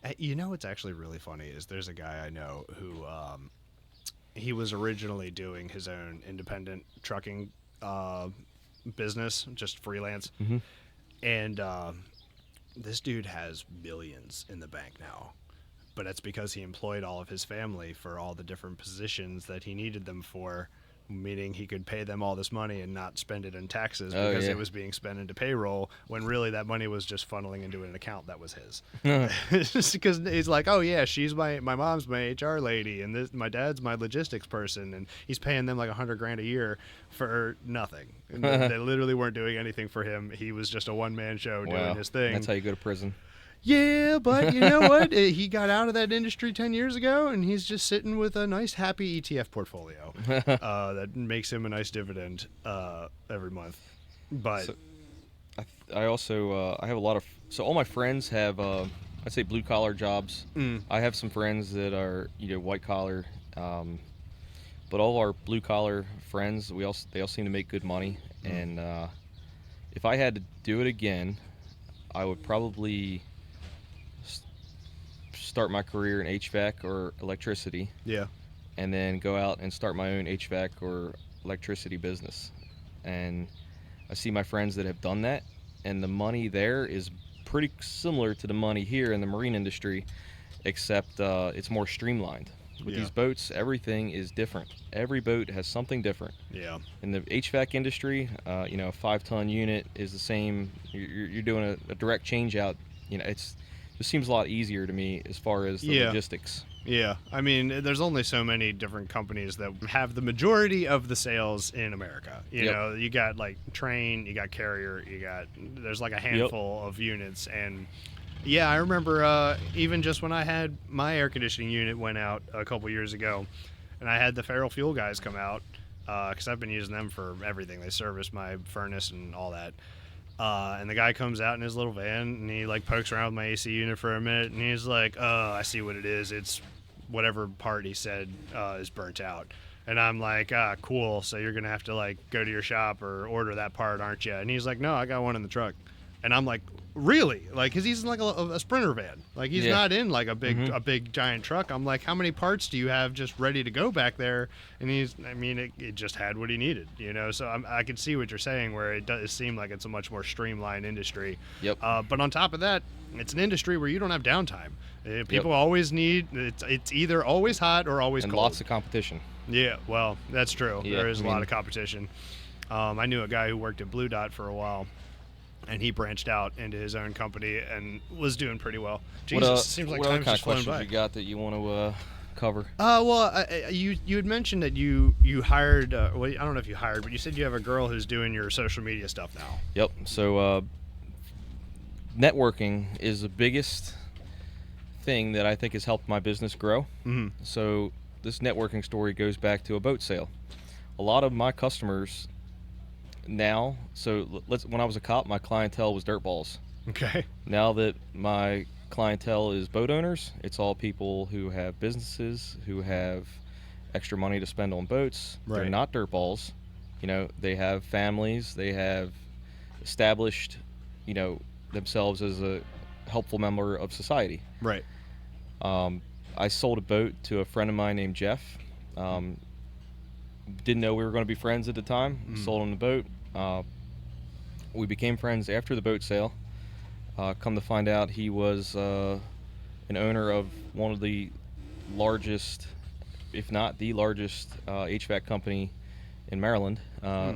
what's actually really funny is there's a guy I know who he was originally doing his own independent trucking business, just freelance.
Mm-hmm.
And this dude has billions in the bank now. But it's because he employed all of his family for all the different positions that he needed them for meaning he could pay them all this money and not spend it in taxes
Oh,
because
yeah.
it was being spent into payroll, when really that money was just funneling into an account that was his.
Uh,
Just because he's like, oh yeah, she's my mom's my HR lady, and my dad's my logistics person, and he's paying them like $100,000 a year for nothing. And they literally weren't doing anything for him. He was just a one-man show doing
wow.
his thing.
That's how you go to prison.
Yeah, but you know what? He got out of that industry 10 years ago, and he's just sitting with a nice, happy ETF portfolio that makes him a nice dividend every month. But
So, I also I have a lot of, so all my friends have I'd say blue collar jobs. I have some friends that are white collar, but all our blue collar friends, they all seem to make good money. And if I had to do it again, I would probably start my career in HVAC or electricity,
yeah,
and then go out and start my own HVAC or electricity business. And I see my friends that have done that, and the money there is pretty similar to the money here in the marine industry, except it's more streamlined. With
Yeah.
these boats, everything is different. Every boat has something different.
yeah,
In the HVAC industry, a 5-ton unit is the same. You're doing a direct change out. It just seems a lot easier to me as far as the
Yeah.
logistics.
yeah. I mean, there's only so many different companies that have the majority of the sales in America. You
Yep.
know, you got like Train, you got Carrier, there's like a handful of units. And yeah, I remember even just when I had my air conditioning unit went out a couple years ago, and I had the Feral Fuel guys come out, because I've been using them for everything. They service my furnace and all that. And the guy comes out in his little van, and he like pokes around with my AC unit for a minute, and he's like, "Oh, I see what it is. It's whatever part he said is burnt out." And I'm like, "Ah, cool. So you're gonna have to like go to your shop or order that part, aren't you?" And he's like, "No, I got one in the truck." And I'm like, "Really?" Like, cause he's in like a Sprinter van. Like, he's
Yeah.
not in like a big giant truck. I'm like, "How many parts do you have just ready to go back there?" And it just had what he needed, So I can see what you're saying, where it does seem like it's a much more streamlined industry.
Yep.
But on top of that, it's an industry where you don't have downtime. People always need it's either always hot or always
And
cold.
lots of competition.
Yeah, well, that's true.
Yeah,
There is
I
a lot
mean-
of competition. I knew a guy who worked at Blue Dot for a while, and he branched out into his own company and was doing pretty well. Jesus, seems like
what other
time's
kind
just
of
flown
questions
by.
you got that you want to cover?
Well, you had mentioned that you hired. Well, I don't know if you hired, but you said you have a girl who's doing your social media stuff now.
Yep. So networking is the biggest thing that I think has helped my business grow.
Mm-hmm.
So this networking story goes back to a boat sale. A lot of my customers now, when I was a cop, my clientele was dirtballs.
Okay.
Now that my clientele is boat owners, it's all people who have businesses, who have extra money to spend on boats. They're
Right.
not dirtballs. They have families, they have established, themselves as a helpful member of society.
Right.
I sold a boat to a friend of mine named Jeff. Didn't know we were going to be friends at the time. Sold him the boat. We became friends after the boat sale. Come to find out, he was an owner of one of the largest, if not the largest, HVAC company in Maryland.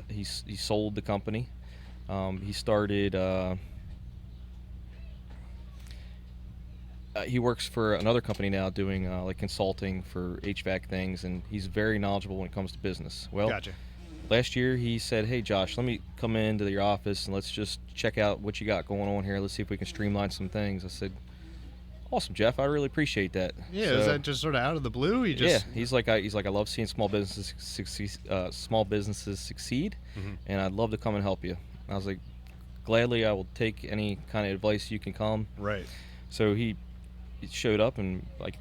He sold the company. He started. He works for another company now doing like consulting for HVAC things, and he's very knowledgeable when it comes to business. Well,
Gotcha.
last year he said, "Hey Josh, let me come into your office and let's just check out what you got going on here. Let's see if we can streamline some things." I said, "Awesome, Jeff. I really appreciate that."
Yeah.
So,
Is that just sort of out of the blue? You just
yeah, he's like, I love seeing small businesses succeed, and I'd love to come and help you. I was like, gladly, I will take any kind of advice you can come.
Right.
So he showed up in like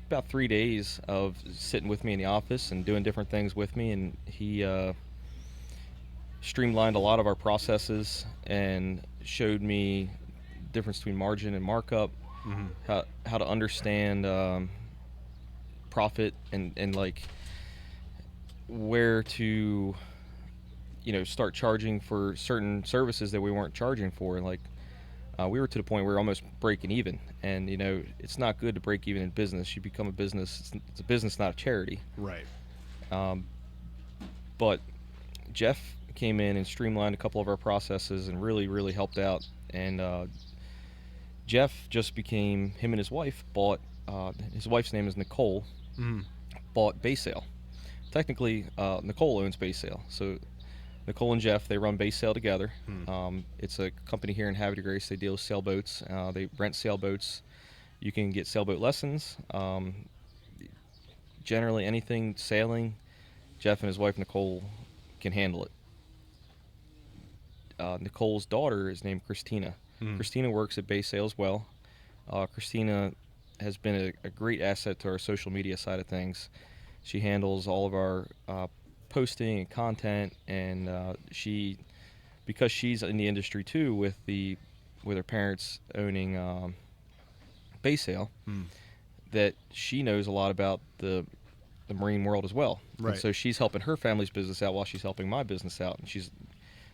about 3 days of sitting with me in the office and doing different things with me, and he streamlined a lot of our processes and showed me the difference between margin and markup, how to understand profit and like where to start charging for certain services that we weren't charging for. Like we were to the point where we were almost breaking even, and it's not good to break even in business. You become a business. It's a business, not a charity.
Right.
But Jeff came in and streamlined a couple of our processes and really helped out. And Jeff just became, him and his wife bought, his wife's name is Nicole,
Mm.
bought Base Sale. Technically, Nicole owns Base Sale. So Nicole and Jeff, they run Base Sale together. It's a company here in Havre de Grace. They deal with sailboats. They rent sailboats. You can get sailboat lessons. Generally, anything sailing, Jeff and his wife Nicole can handle it. Nicole's daughter is named Christina. Christina works at Base Sale as well. Christina has been a great asset to our social media side of things. She handles all of our posting and content, and because she's in the industry too, with her parents owning Base Sale, that she knows a lot about the marine world as well.
Right.
And so she's helping her family's business out while she's helping my business out, and she's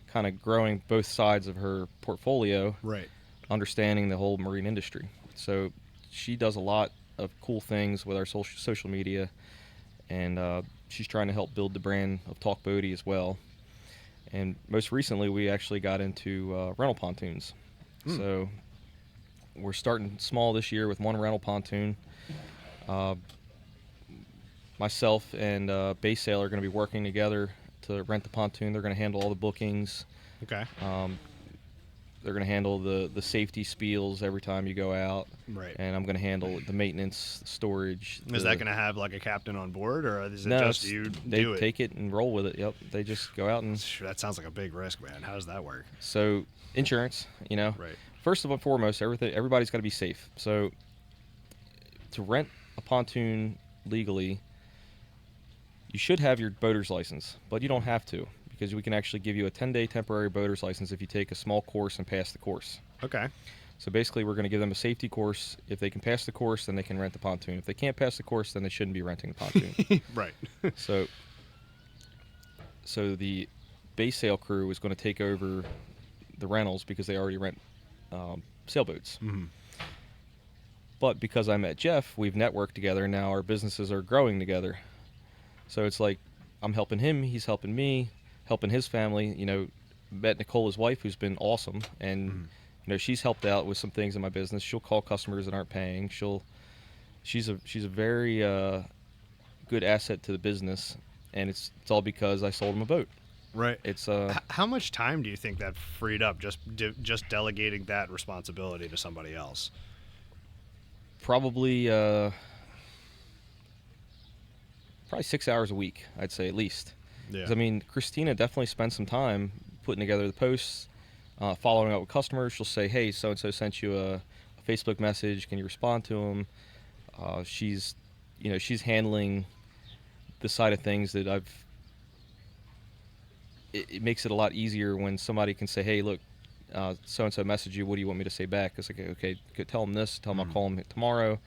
kind of growing both sides of her portfolio,
Right.
understanding the whole marine industry. So she does a lot of cool things with our social media, and she's trying to help build the brand of Talk Boaty as well. And most recently, we actually got into rental pontoons. So we're starting small this year with one rental pontoon. Myself and Base Sale are going to be working together to rent the pontoon. They're going to handle all the bookings.
Okay.
They're going to handle the safety spiels every time you go out.
Right.
And I'm going to handle the maintenance, storage.
Is that going to have like a captain on board, or is it
No,
just you
they
do it?
take it and roll with it. Yep. They just go out and.
That sounds like a big risk, man. How does that work?
So insurance,
Right.
First of all, foremost, everybody's got to be safe. So to rent a pontoon legally, you should have your boater's license, but you don't have to, because we can actually give you a 10-day temporary boater's license if you take a small course and pass the course.
Okay.
So basically, we're going to give them a safety course. If they can pass the course, then they can rent the pontoon. If they can't pass the course, then they shouldn't be renting the pontoon.
Right.
So the Base Sale crew is going to take over the rentals because they already rent sailboats. But because I met Jeff, we've networked together, and now our businesses are growing together. So it's like I'm helping him, he's helping me, helping his family. Met Nicole, his wife, who's been awesome, and she's helped out with some things in my business. She'll call customers that aren't paying. She's a very good asset to the business, and it's all because I sold him a boat.
Right.
It's
how much time do you think that freed up just delegating that responsibility to somebody else?
probably 6 hours a week, I'd say, at least.
Yeah.
'Cause, I mean, Christina definitely spends some time putting together the posts, following up with customers. She'll say, hey, so-and-so sent you a Facebook message. Can you respond to them? She's handling the side of things that it makes it a lot easier when somebody can say, hey, look, so-and-so messaged you. What do you want me to say back? It's like, okay, tell them this. Tell them I'll call them tomorrow.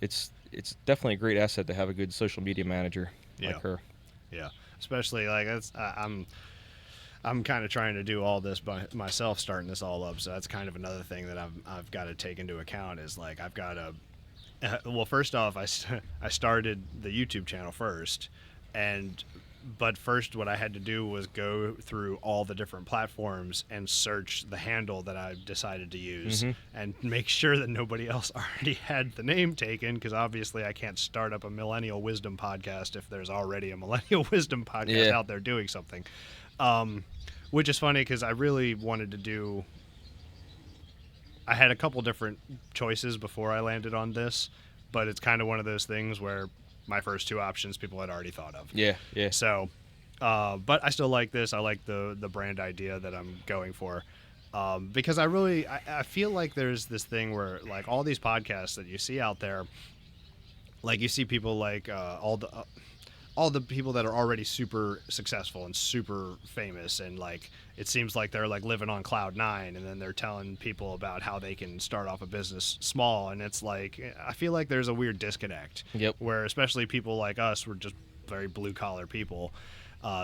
It's definitely a great asset to have a good social media manager like her.
Yeah, especially like I'm kind of trying to do all this by myself, starting this all up. So that's kind of another thing that I've got to take into account is like I've got to. Well, first off, I started the YouTube channel first, but first what I had to do was go through all the different platforms and search the handle that I decided to use and make sure that nobody else already had the name taken, because obviously I can't start up a Millennial Wisdom podcast if there's already a Millennial Wisdom podcast out there doing something. Which is funny because I really wanted to do... I had a couple different choices before I landed on this, but it's kind of one of those things where my first two options people had already thought of.
Yeah.
So, but I still like this. I like the brand idea that I'm going for, because I feel like there's this thing where like all these podcasts that you see out there, like you see people like all the people that are already super successful and super famous, and like it seems like they're like living on cloud nine, and then they're telling people about how they can start off a business small, and it's like I feel like there's a weird disconnect.
Yep.
Where especially people like us, we're just very blue collar people,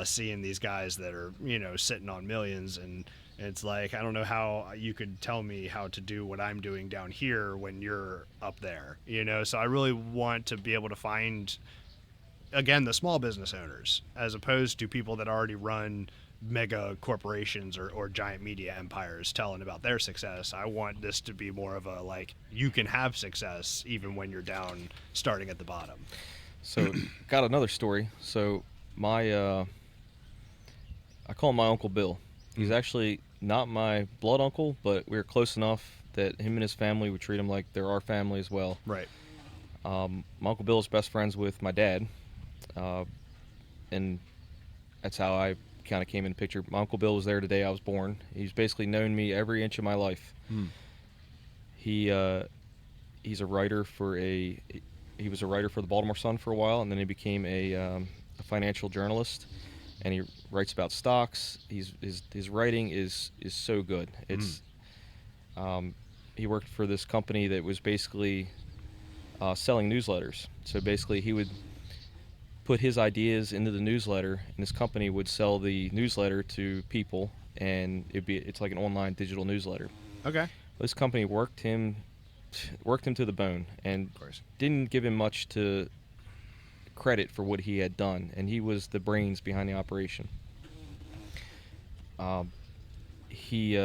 seeing these guys that are sitting on millions, and it's like I don't know how you could tell me how to do what I'm doing down here when you're up there. So I really want to be able to find again, the small business owners, as opposed to people that already run mega corporations or giant media empires telling about their success. I want this to be more of a, like, you can have success even when you're down starting at the bottom.
So, got another story. So, my I call him my Uncle Bill. He's actually not my blood uncle, but we were close enough that him and his family would treat him like they're our family as well.
Right.
My Uncle Bill is best friends with my dad, and that's how I kind of came in the picture. My Uncle Bill was there the day I was born. He's basically known me every inch of my life. He he's a writer for he was a writer for the Baltimore Sun for a while, and then he became a financial journalist, and he writes about stocks. His writing is so good. It's he worked for this company that was basically selling newsletters. So basically, he would put his ideas into the newsletter, and this company would sell the newsletter to people, and it's like an online digital newsletter.
Okay.
This company worked him to the bone, and
Of course.
didn't give him much to credit for what he had done, and he was the brains behind the operation. He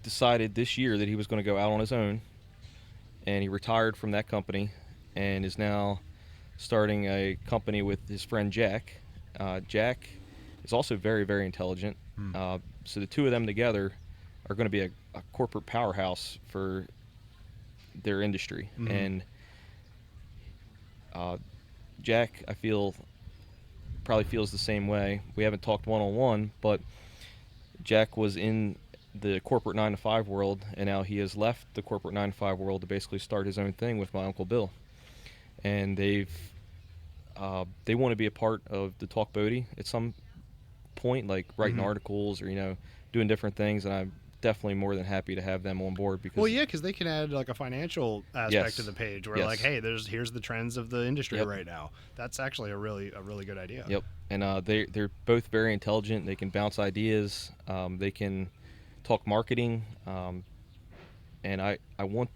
decided this year that he was going to go out on his own, and he retired from that company and is now starting a company with his friend Jack. Jack is also very, very intelligent. So the two of them together are going to be a corporate powerhouse for their industry. And Jack, I feel, probably feels the same way. We haven't talked one-on-one, but Jack was in the corporate 9-to-5 world, and now he has left the corporate 9-to-5 world to basically start his own thing with my Uncle Bill. And they want to be a part of the Talk Boaty at some point, like writing articles or doing different things, and I'm definitely more than happy to have them on board because
Because they can add like a financial aspect to the page where like, hey, here's the trends of the industry right now. That's actually a really good idea.
Yep. And they're both very intelligent. They can bounce ideas. They can talk marketing. And I want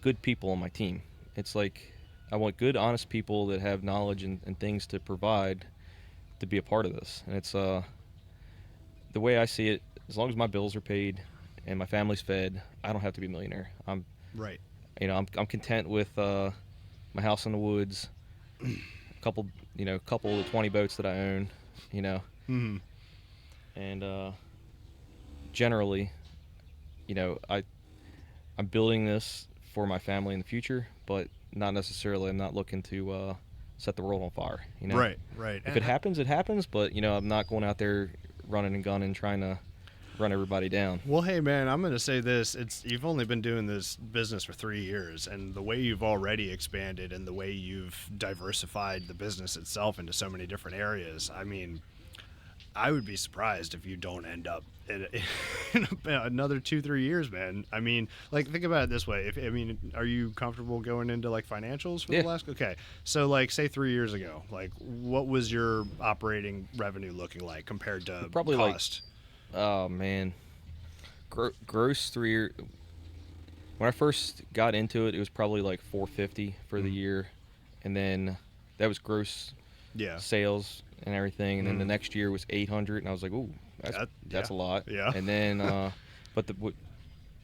good people on my team. It's like I want good, honest people that have knowledge and things to provide to be a part of this. And it's the way I see it. As long as my bills are paid and my family's fed, I don't have to be a millionaire. I'm I'm content with my house in the woods, a couple of 20 boats that I own, and generally, I'm building this for my family in the future, but not necessarily. I'm not looking to set the world on fire.
Right.
If it happens, it happens. But I'm not going out there running and gunning, trying to run everybody down.
Well, hey man, I'm going to say this. You've only been doing this business for 3 years, and the way you've already expanded and the way you've diversified the business itself into so many different areas, I mean, I would be surprised if you don't end up in another 2-3 years, man. I mean, like, think about it this way. Are you comfortable going into like financials for the last? Okay. So like, say 3 years ago, like what was your operating revenue looking like compared to
Probably
cost?
Oh man, gross 3 year. When I first got into it, it was probably like 450 for the year, and then that was gross sales and everything. And then the next year was 800, and I was like, ooh, that's a lot.
Yeah.
And then, and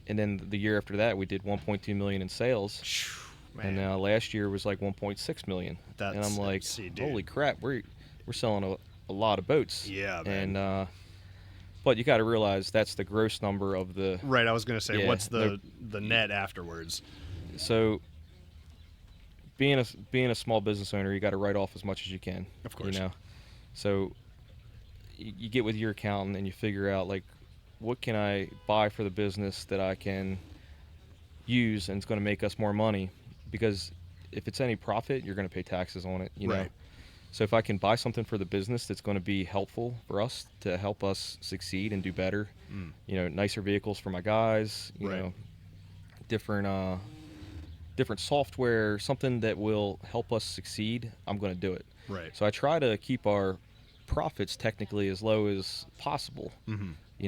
then the year after that, we did 1.2 million in sales.
Man.
And last year was like 1.6 million. And I'm like, holy crap, we're selling a lot of boats.
Yeah, man.
And but you got to realize that's the gross number of the.
Right, I was going to say, what's the net afterwards?
So, being a small business owner, you got to write off as much as you can.
Of course.
So, you get with your accountant and you figure out like, what can I buy for the business that I can use and it's going to make us more money? Because if it's any profit, you're going to pay taxes on it.
Right.
So if I can buy something for the business that's going to be helpful for us to help us succeed and do better, nicer vehicles for my guys, different software, something that will help us succeed, I'm going to do it.
Right.
So I try to keep our profits technically as low as possible.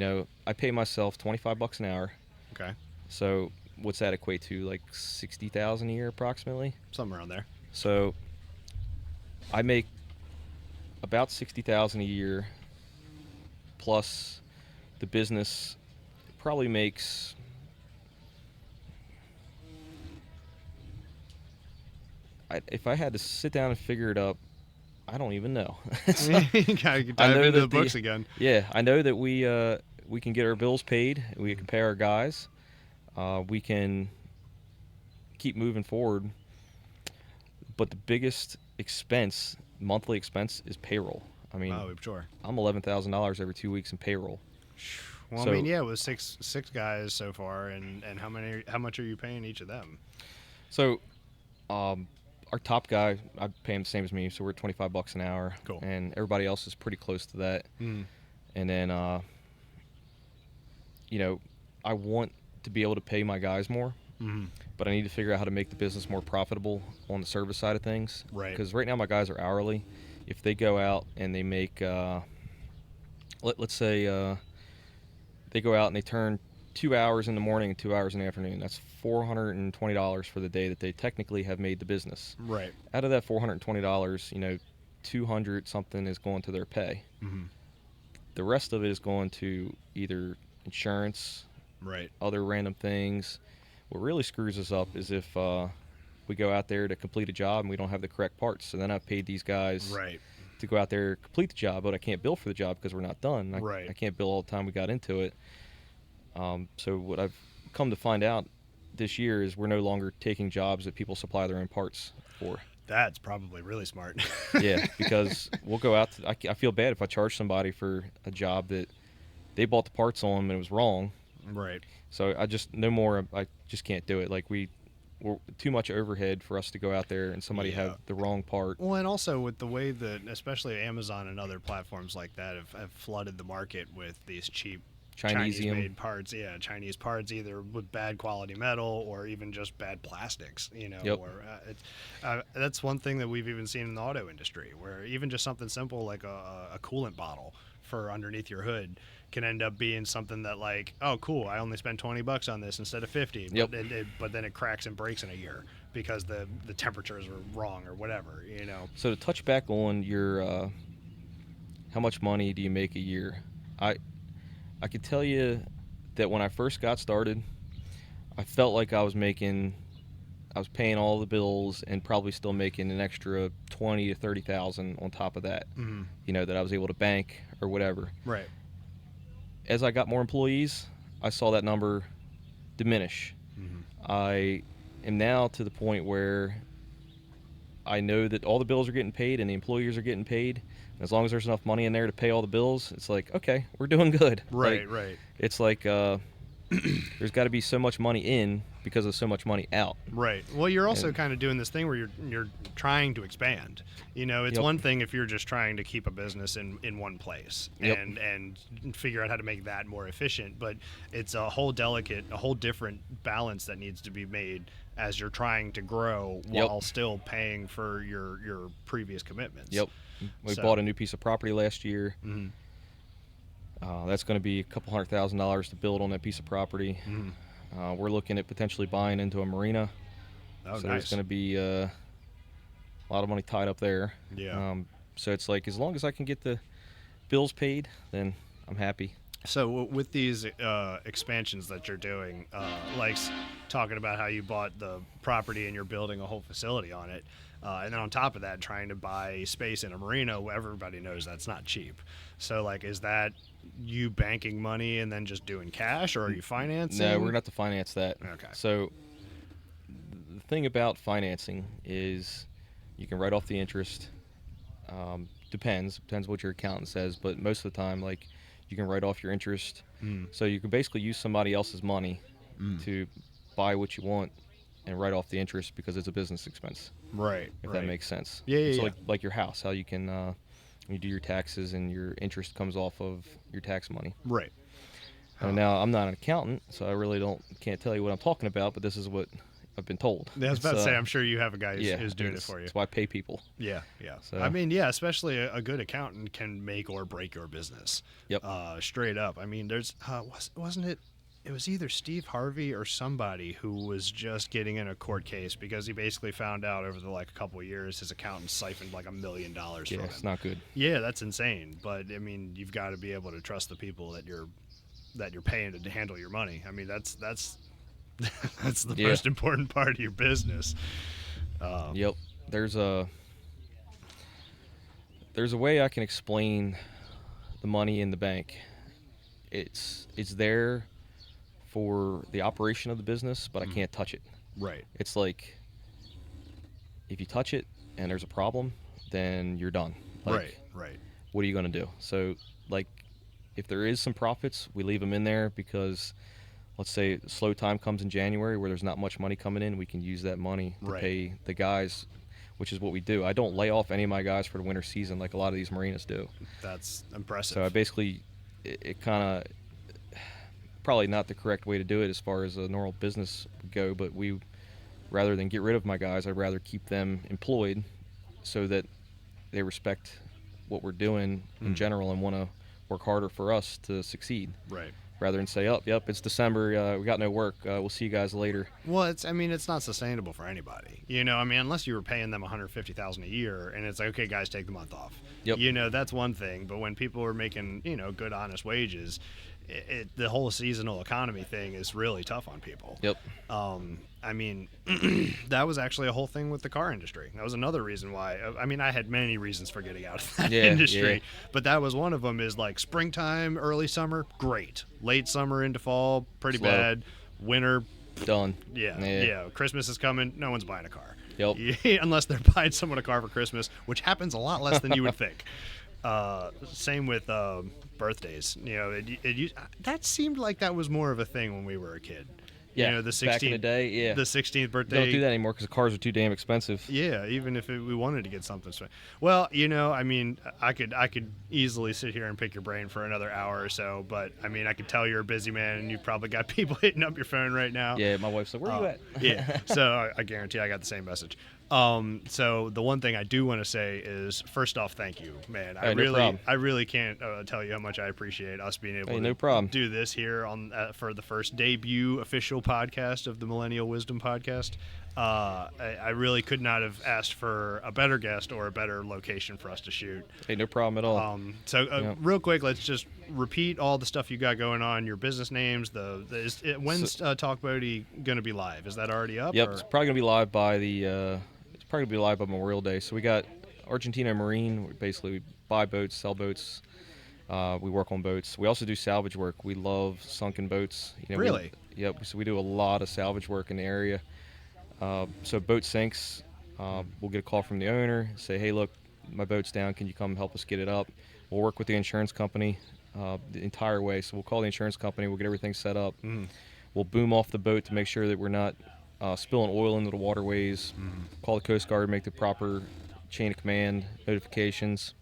I pay myself $25 an hour.
Okay.
So what's that equate to? Like 60,000 a year approximately.
Somewhere around there.
So I make about 60,000 a year, plus the business probably makes, if I had to sit down and figure it up, I don't even know. So,
You gotta
I
dive
know
into the
that
books again.
yeah, I know that we can get our bills paid. We can pay our guys. We can keep moving forward. But the biggest expense, monthly expense, is payroll. I mean,
Oh, sure.
I'm $11,000 every 2 weeks in payroll.
Well,
So,
I mean, yeah, it was six guys so far, and how much are you paying each of them?
so our top guy, I pay him the same as me, so we're at $25 an hour,
Cool.
and everybody else is pretty close to that.
Mm.
And then, you know, I want to be able to pay my guys more,
Mm-hmm.
but I need to figure out how to make the business more profitable on the service side of things.
Right.
Because right now my guys are hourly. If they go out and they make, let's say they go out and they turn 2 hours in the morning and 2 hours in the afternoon, that's $420 for the day that they technically have made the business.
Right.
Out of that $420, 200 something is going to their pay.
Mm-hmm.
The rest of it is going to either insurance,
Right.
other random things. What really screws us up is if we go out there to complete a job and we don't have the correct parts. So then I've paid these guys
Right.
to go out there complete the job, but I can't bill for the job because we're not done.
Right.
I can't bill all the time we got into it. So what I've come to find out this year is we're no longer taking jobs that people supply their own parts for.
That's probably really smart.
Yeah, because we'll go out I feel bad if I charge somebody for a job that they bought the parts on and it was wrong.
Right.
So I just no more. I just can't do it. Like we're too much overhead for us to go out there and somebody
Yeah.
have the wrong part.
Well, and also with the way that, especially Amazon and other platforms like that, have flooded the market with these cheap
Chinesium.
Chinese-made parts. Yeah, Chinese parts, either with bad quality metal or even just bad plastics.
Yep.
Or that's one thing that we've even seen in the auto industry, where even just something simple like a coolant bottle for underneath your hood can end up being something that, like, oh cool, I only spent $20 on this instead of 50.
Yep.
But then it cracks and breaks in a year because the temperatures are wrong or whatever.
So to touch back on your, how much money do you make a year? I could tell you that when I first got started, I felt like I was paying all the bills and probably still making an extra 20 to 30,000 on top of that.
Mm-hmm.
That I was able to bank or whatever.
Right.
As I got more employees, I saw that number diminish.
Mm-hmm.
I am now to the point where I know that all the bills are getting paid and the employees are getting paid. And as long as there's enough money in there to pay all the bills, it's like, okay, we're doing good.
Right.
Like,
Right.
It's like there's got to be so much money in because of so much money out.
Right. Well, you're also
And-
kind of doing this thing where you're trying to expand. It's
Yep.
one thing if you're just trying to keep a business in one place
Yep.
and figure out how to make that more efficient, but it's a whole different balance that needs to be made as you're trying to grow
Yep.
while still paying for your previous commitments.
Yep. We
So-
bought a new piece of property last year.
Mhm.
That's going to be a couple $100,000 to build on that piece of property.
Mhm.
We're looking at potentially buying into a marina.
Oh,
So
nice.
there's going to be a lot of money tied up there.
Yeah.
So it's like as long as I can get the bills paid, then I'm happy.
So with these expansions that you're doing, talking about how you bought the property and you're building a whole facility on it, and then on top of that, trying to buy space in a marina, everybody knows that's not cheap. So, like, is that you banking money and then just doing cash, or are you financing?
No, we're going to have to finance that.
Okay.
So the thing about financing is you can write off the interest. Depends what your accountant says, but most of the time, like, you can write off your interest. So you can basically use somebody else's money to buy what you want and write off the interest because it's a business expense.
Right.
If
right.
that makes sense.
Yeah.
So
Yeah.
like your house, how you can when you do your taxes and your interest comes off of your tax money.
Right.
Now I'm not an accountant, so I really can't tell you what I'm talking about, but this is what I've been told.
I was about to say, I'm sure you have a guy who's doing it
it's-
for you.
That's why I pay people.
Yeah.
So-
I mean, yeah, especially a good accountant can make or break your business.
Yep.
Straight up. I mean, there's wasn't it it was either Steve Harvey or somebody who was just getting in a court case because he basically found out over the like a couple of years his accountant siphoned like $1 million from
Yeah,
him.
it's not good.
Yeah, that's insane. But I mean, you've got to be able to trust the people that you're paying to handle your money. I mean, that's that's the
Yeah.
most important part of your business.
Yep. There's a way I can explain the money in the bank. It's there for the operation of the business, but I can't touch it.
Right.
It's like if you touch it and there's a problem, then you're done. Like,
Right.
what are you going to do? So, like, if there is some profits, we leave them in there because, let's say, slow time comes in January where there's not much money coming in. We can use that money to
Right.
pay the guys, which is what we do. I don't lay off any of my guys for the winter season like a lot of these marinas do.
That's impressive.
So I basically, it kind of, probably not the correct way to do it as far as a normal business would go, but we, rather than get rid of my guys, I'd rather keep them employed so that they respect what we're doing in general and want to work harder for us to succeed.
Right.
Rather than say, "Oh, yep, it's December. We got no work. We'll see you guys later."
Well, it's not sustainable for anybody. You know, I mean, unless you were paying them $150,000 a year, and it's like, okay, guys, take the month off.
Yep.
You know, that's one thing. But when people are making, good, honest wages, the whole seasonal economy thing is really tough on people.
Yep.
I mean, that was actually a whole thing with the car industry. That was another reason why. I mean, I had many reasons for getting out of that industry, but that was one of them. Is like springtime, early summer, great. Late summer into fall, pretty
Slow.
bad. Winter,
Done.
yeah. Christmas is coming. No one's buying a car.
Yep.
Unless they're buying someone a car for Christmas, which happens a lot less than you would think. Same with birthdays. That seemed like that was more of a thing when we were a kid.
Yeah.
The 16th,
back in the day, yeah.
the 16th birthday.
Don't do that anymore because the cars are too damn expensive.
Yeah, even if we wanted to get something. Well, I mean, I could easily sit here and pick your brain for another hour or so, but I mean, I could tell you're a busy man and you've probably got people hitting up your phone right now.
Yeah, my wife's like, "Where are you at?"
Yeah, so I guarantee I got the same message. So the one thing I do want to say is, first off, thank you, man.
Hey, no problem.
I really can't tell you how much I appreciate us being able
Hey,
to
no problem.
do this here on for the first debut official podcast of the Millennial Wisdom Podcast. I really could not have asked for a better guest or a better location for us to shoot.
Hey, no problem at all.
Real quick, let's just repeat all the stuff you got going on, your business names. When's Talk Boaty going to be live? Is that already up?
Yep,
or?
it's probably gonna be live by Memorial Day. So we got Argentino Marine. We basically buy boats, sell boats. We work on boats. We also do salvage work. We love sunken boats.
Really?
Yep. So we do a lot of salvage work in the area. So boat sinks, we'll get a call from the owner, say, "Hey, look, my boat's down. Can you come help us get it up?" We'll work with the insurance company the entire way. So we'll call the insurance company. We'll get everything set up. We'll boom off the boat to make sure that we're not spilling oil into the waterways. Call the Coast Guard, make the proper chain of command notifications.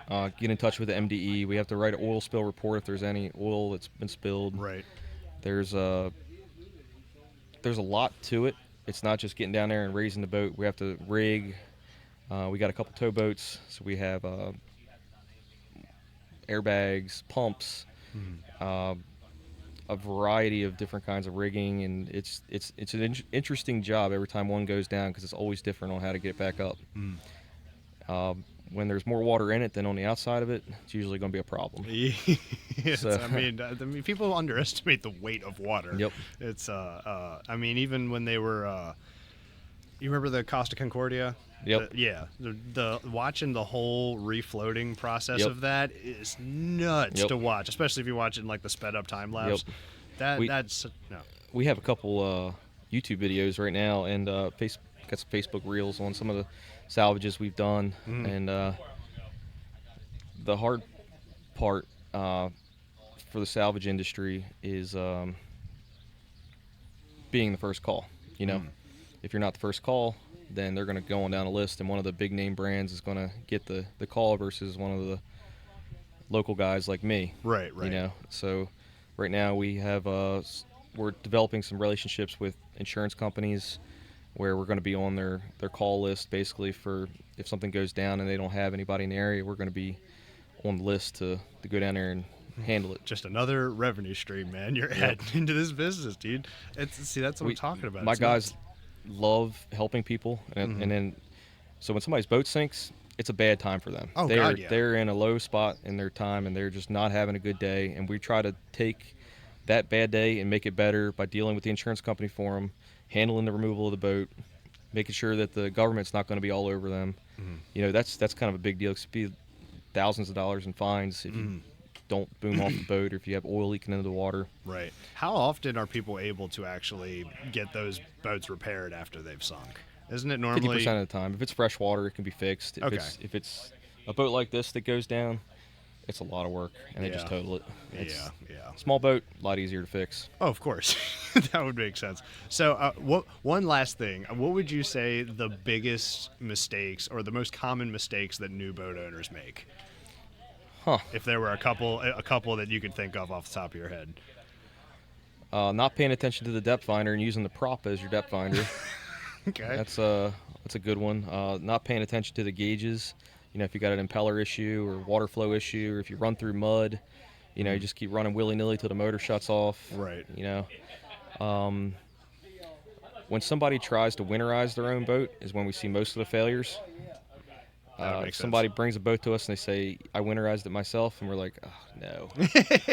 Get in touch with the MDE. We have to write an oil spill report if there's any oil that's been spilled.
Right.
There's a lot to it. It's not just getting down there and raising the boat. We have to rig. We got a couple tow boats, so we have airbags, pumps, a variety of different kinds of rigging, and it's an interesting job every time one goes down because it's always different on how to get it back up. When there's more water in it than on the outside of it, it's usually going to be a problem.
Yes,
So-
I mean, people underestimate the weight of water.
Yep.
It's I mean, even when they were, you remember the Costa Concordia?
Yep.
The watching the whole refloating process
Yep.
of that is nuts
Yep.
to watch, especially if you're watching like the sped up time lapse.
Yep.
That's no.
We have a couple YouTube videos right now, and got some Facebook reels on some of the salvages we've done. And the hard part for the salvage industry is being the first call. If you're not the first call, then they're going to go on down a list, and one of the big name brands is going to get the call versus one of the local guys like me.
Right.
So right now we have we're developing some relationships with insurance companies where we're going to be on their call list, basically, for if something goes down and they don't have anybody in the area, we're going to be on the list to go down there and handle it.
Just another revenue stream, man. You're adding into this business, dude. That's what I'm talking about.
My
It's
guys
nuts.
love helping people, and then so when somebody's boat sinks, it's a bad time for them.
Oh,
they're
God, yeah.
they're in a low spot in their time, and they're just not having a good day. And we try to take that bad day and make it better by dealing with the insurance company for them, handling the removal of the boat, making sure that the government's not going to be all over them. That's kind of a big deal. It could be thousands of dollars in fines if you don't boom off the boat or if you have oil leaking into the water.
Right. How often are people able to actually get those boats repaired after they've sunk? Isn't it normally
50% of the time. If it's fresh water, it can be fixed.
Okay.
If it's a boat like this that goes down, it's a lot of work, and they just
Yeah.
total it. It's
Yeah.
small boat, a lot easier to fix.
Oh, of course. That would make sense. So, one last thing. What would you say the biggest mistakes or the most common mistakes that new boat owners make?
Huh.
If there were a couple that you could think of off the top of your head.
Not paying attention to the depth finder and using the prop as your depth finder.
Okay.
That's a good one. Not paying attention to the gauges. If you got an impeller issue or water flow issue, or if you run through mud, you just keep running willy-nilly till the motor shuts off.
Right.
When somebody tries to winterize their own boat is when we see most of the failures.
That makes
Somebody brings a boat to us and they say, "I winterized it myself," and we're like, "Oh no."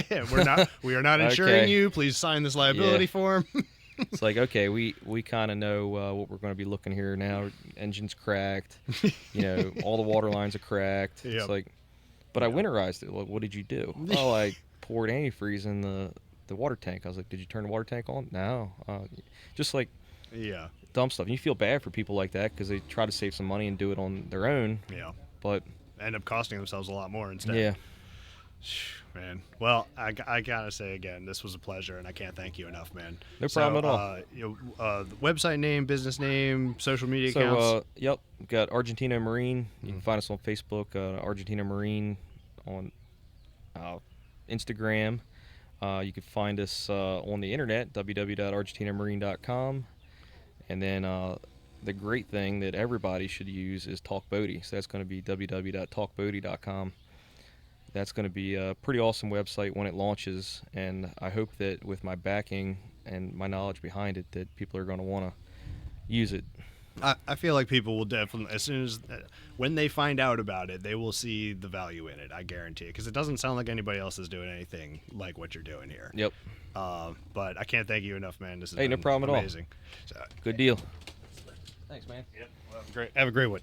sense. We are not insuring
Okay.
you. Please sign this liability
Yeah.
form.
It's like, okay, we kind of know what we're going to be looking here now. Engine's cracked. All the water lines are cracked.
Yep.
It's like, but I winterized it. Like, what did you do? Oh, I poured antifreeze in the water tank. I was like, did you turn the water tank on? No. Just like
Yeah.
dumb stuff. And you feel bad for people like that because they try to save some money and do it on their own.
Yeah.
But
End up costing themselves a lot more instead.
yeah,
Man. Well, I gotta say again, this was a pleasure, and I can't thank you enough, man.
No problem at all.
The website name, business name, social media
so
accounts.
yep, we've got Argentino Marine. You can find us on Facebook, Argentino Marine, on Instagram. You can find us on the internet, www.argentinomarine.com. And then the great thing that everybody should use is Talk Boaty. So that's going to be www.talkboaty.com. That's going to be a pretty awesome website when it launches, and I hope that with my backing and my knowledge behind it, that people are going to want to use it.
I feel like people will definitely, as soon as when they find out about it, they will see the value in it. I guarantee it, because it doesn't sound like anybody else is doing anything like what you're doing here.
Yep.
But I can't thank you enough, man. This has
Hey, no
been
problem at all.
amazing. So,
Good deal. Thanks, man.
have a great one.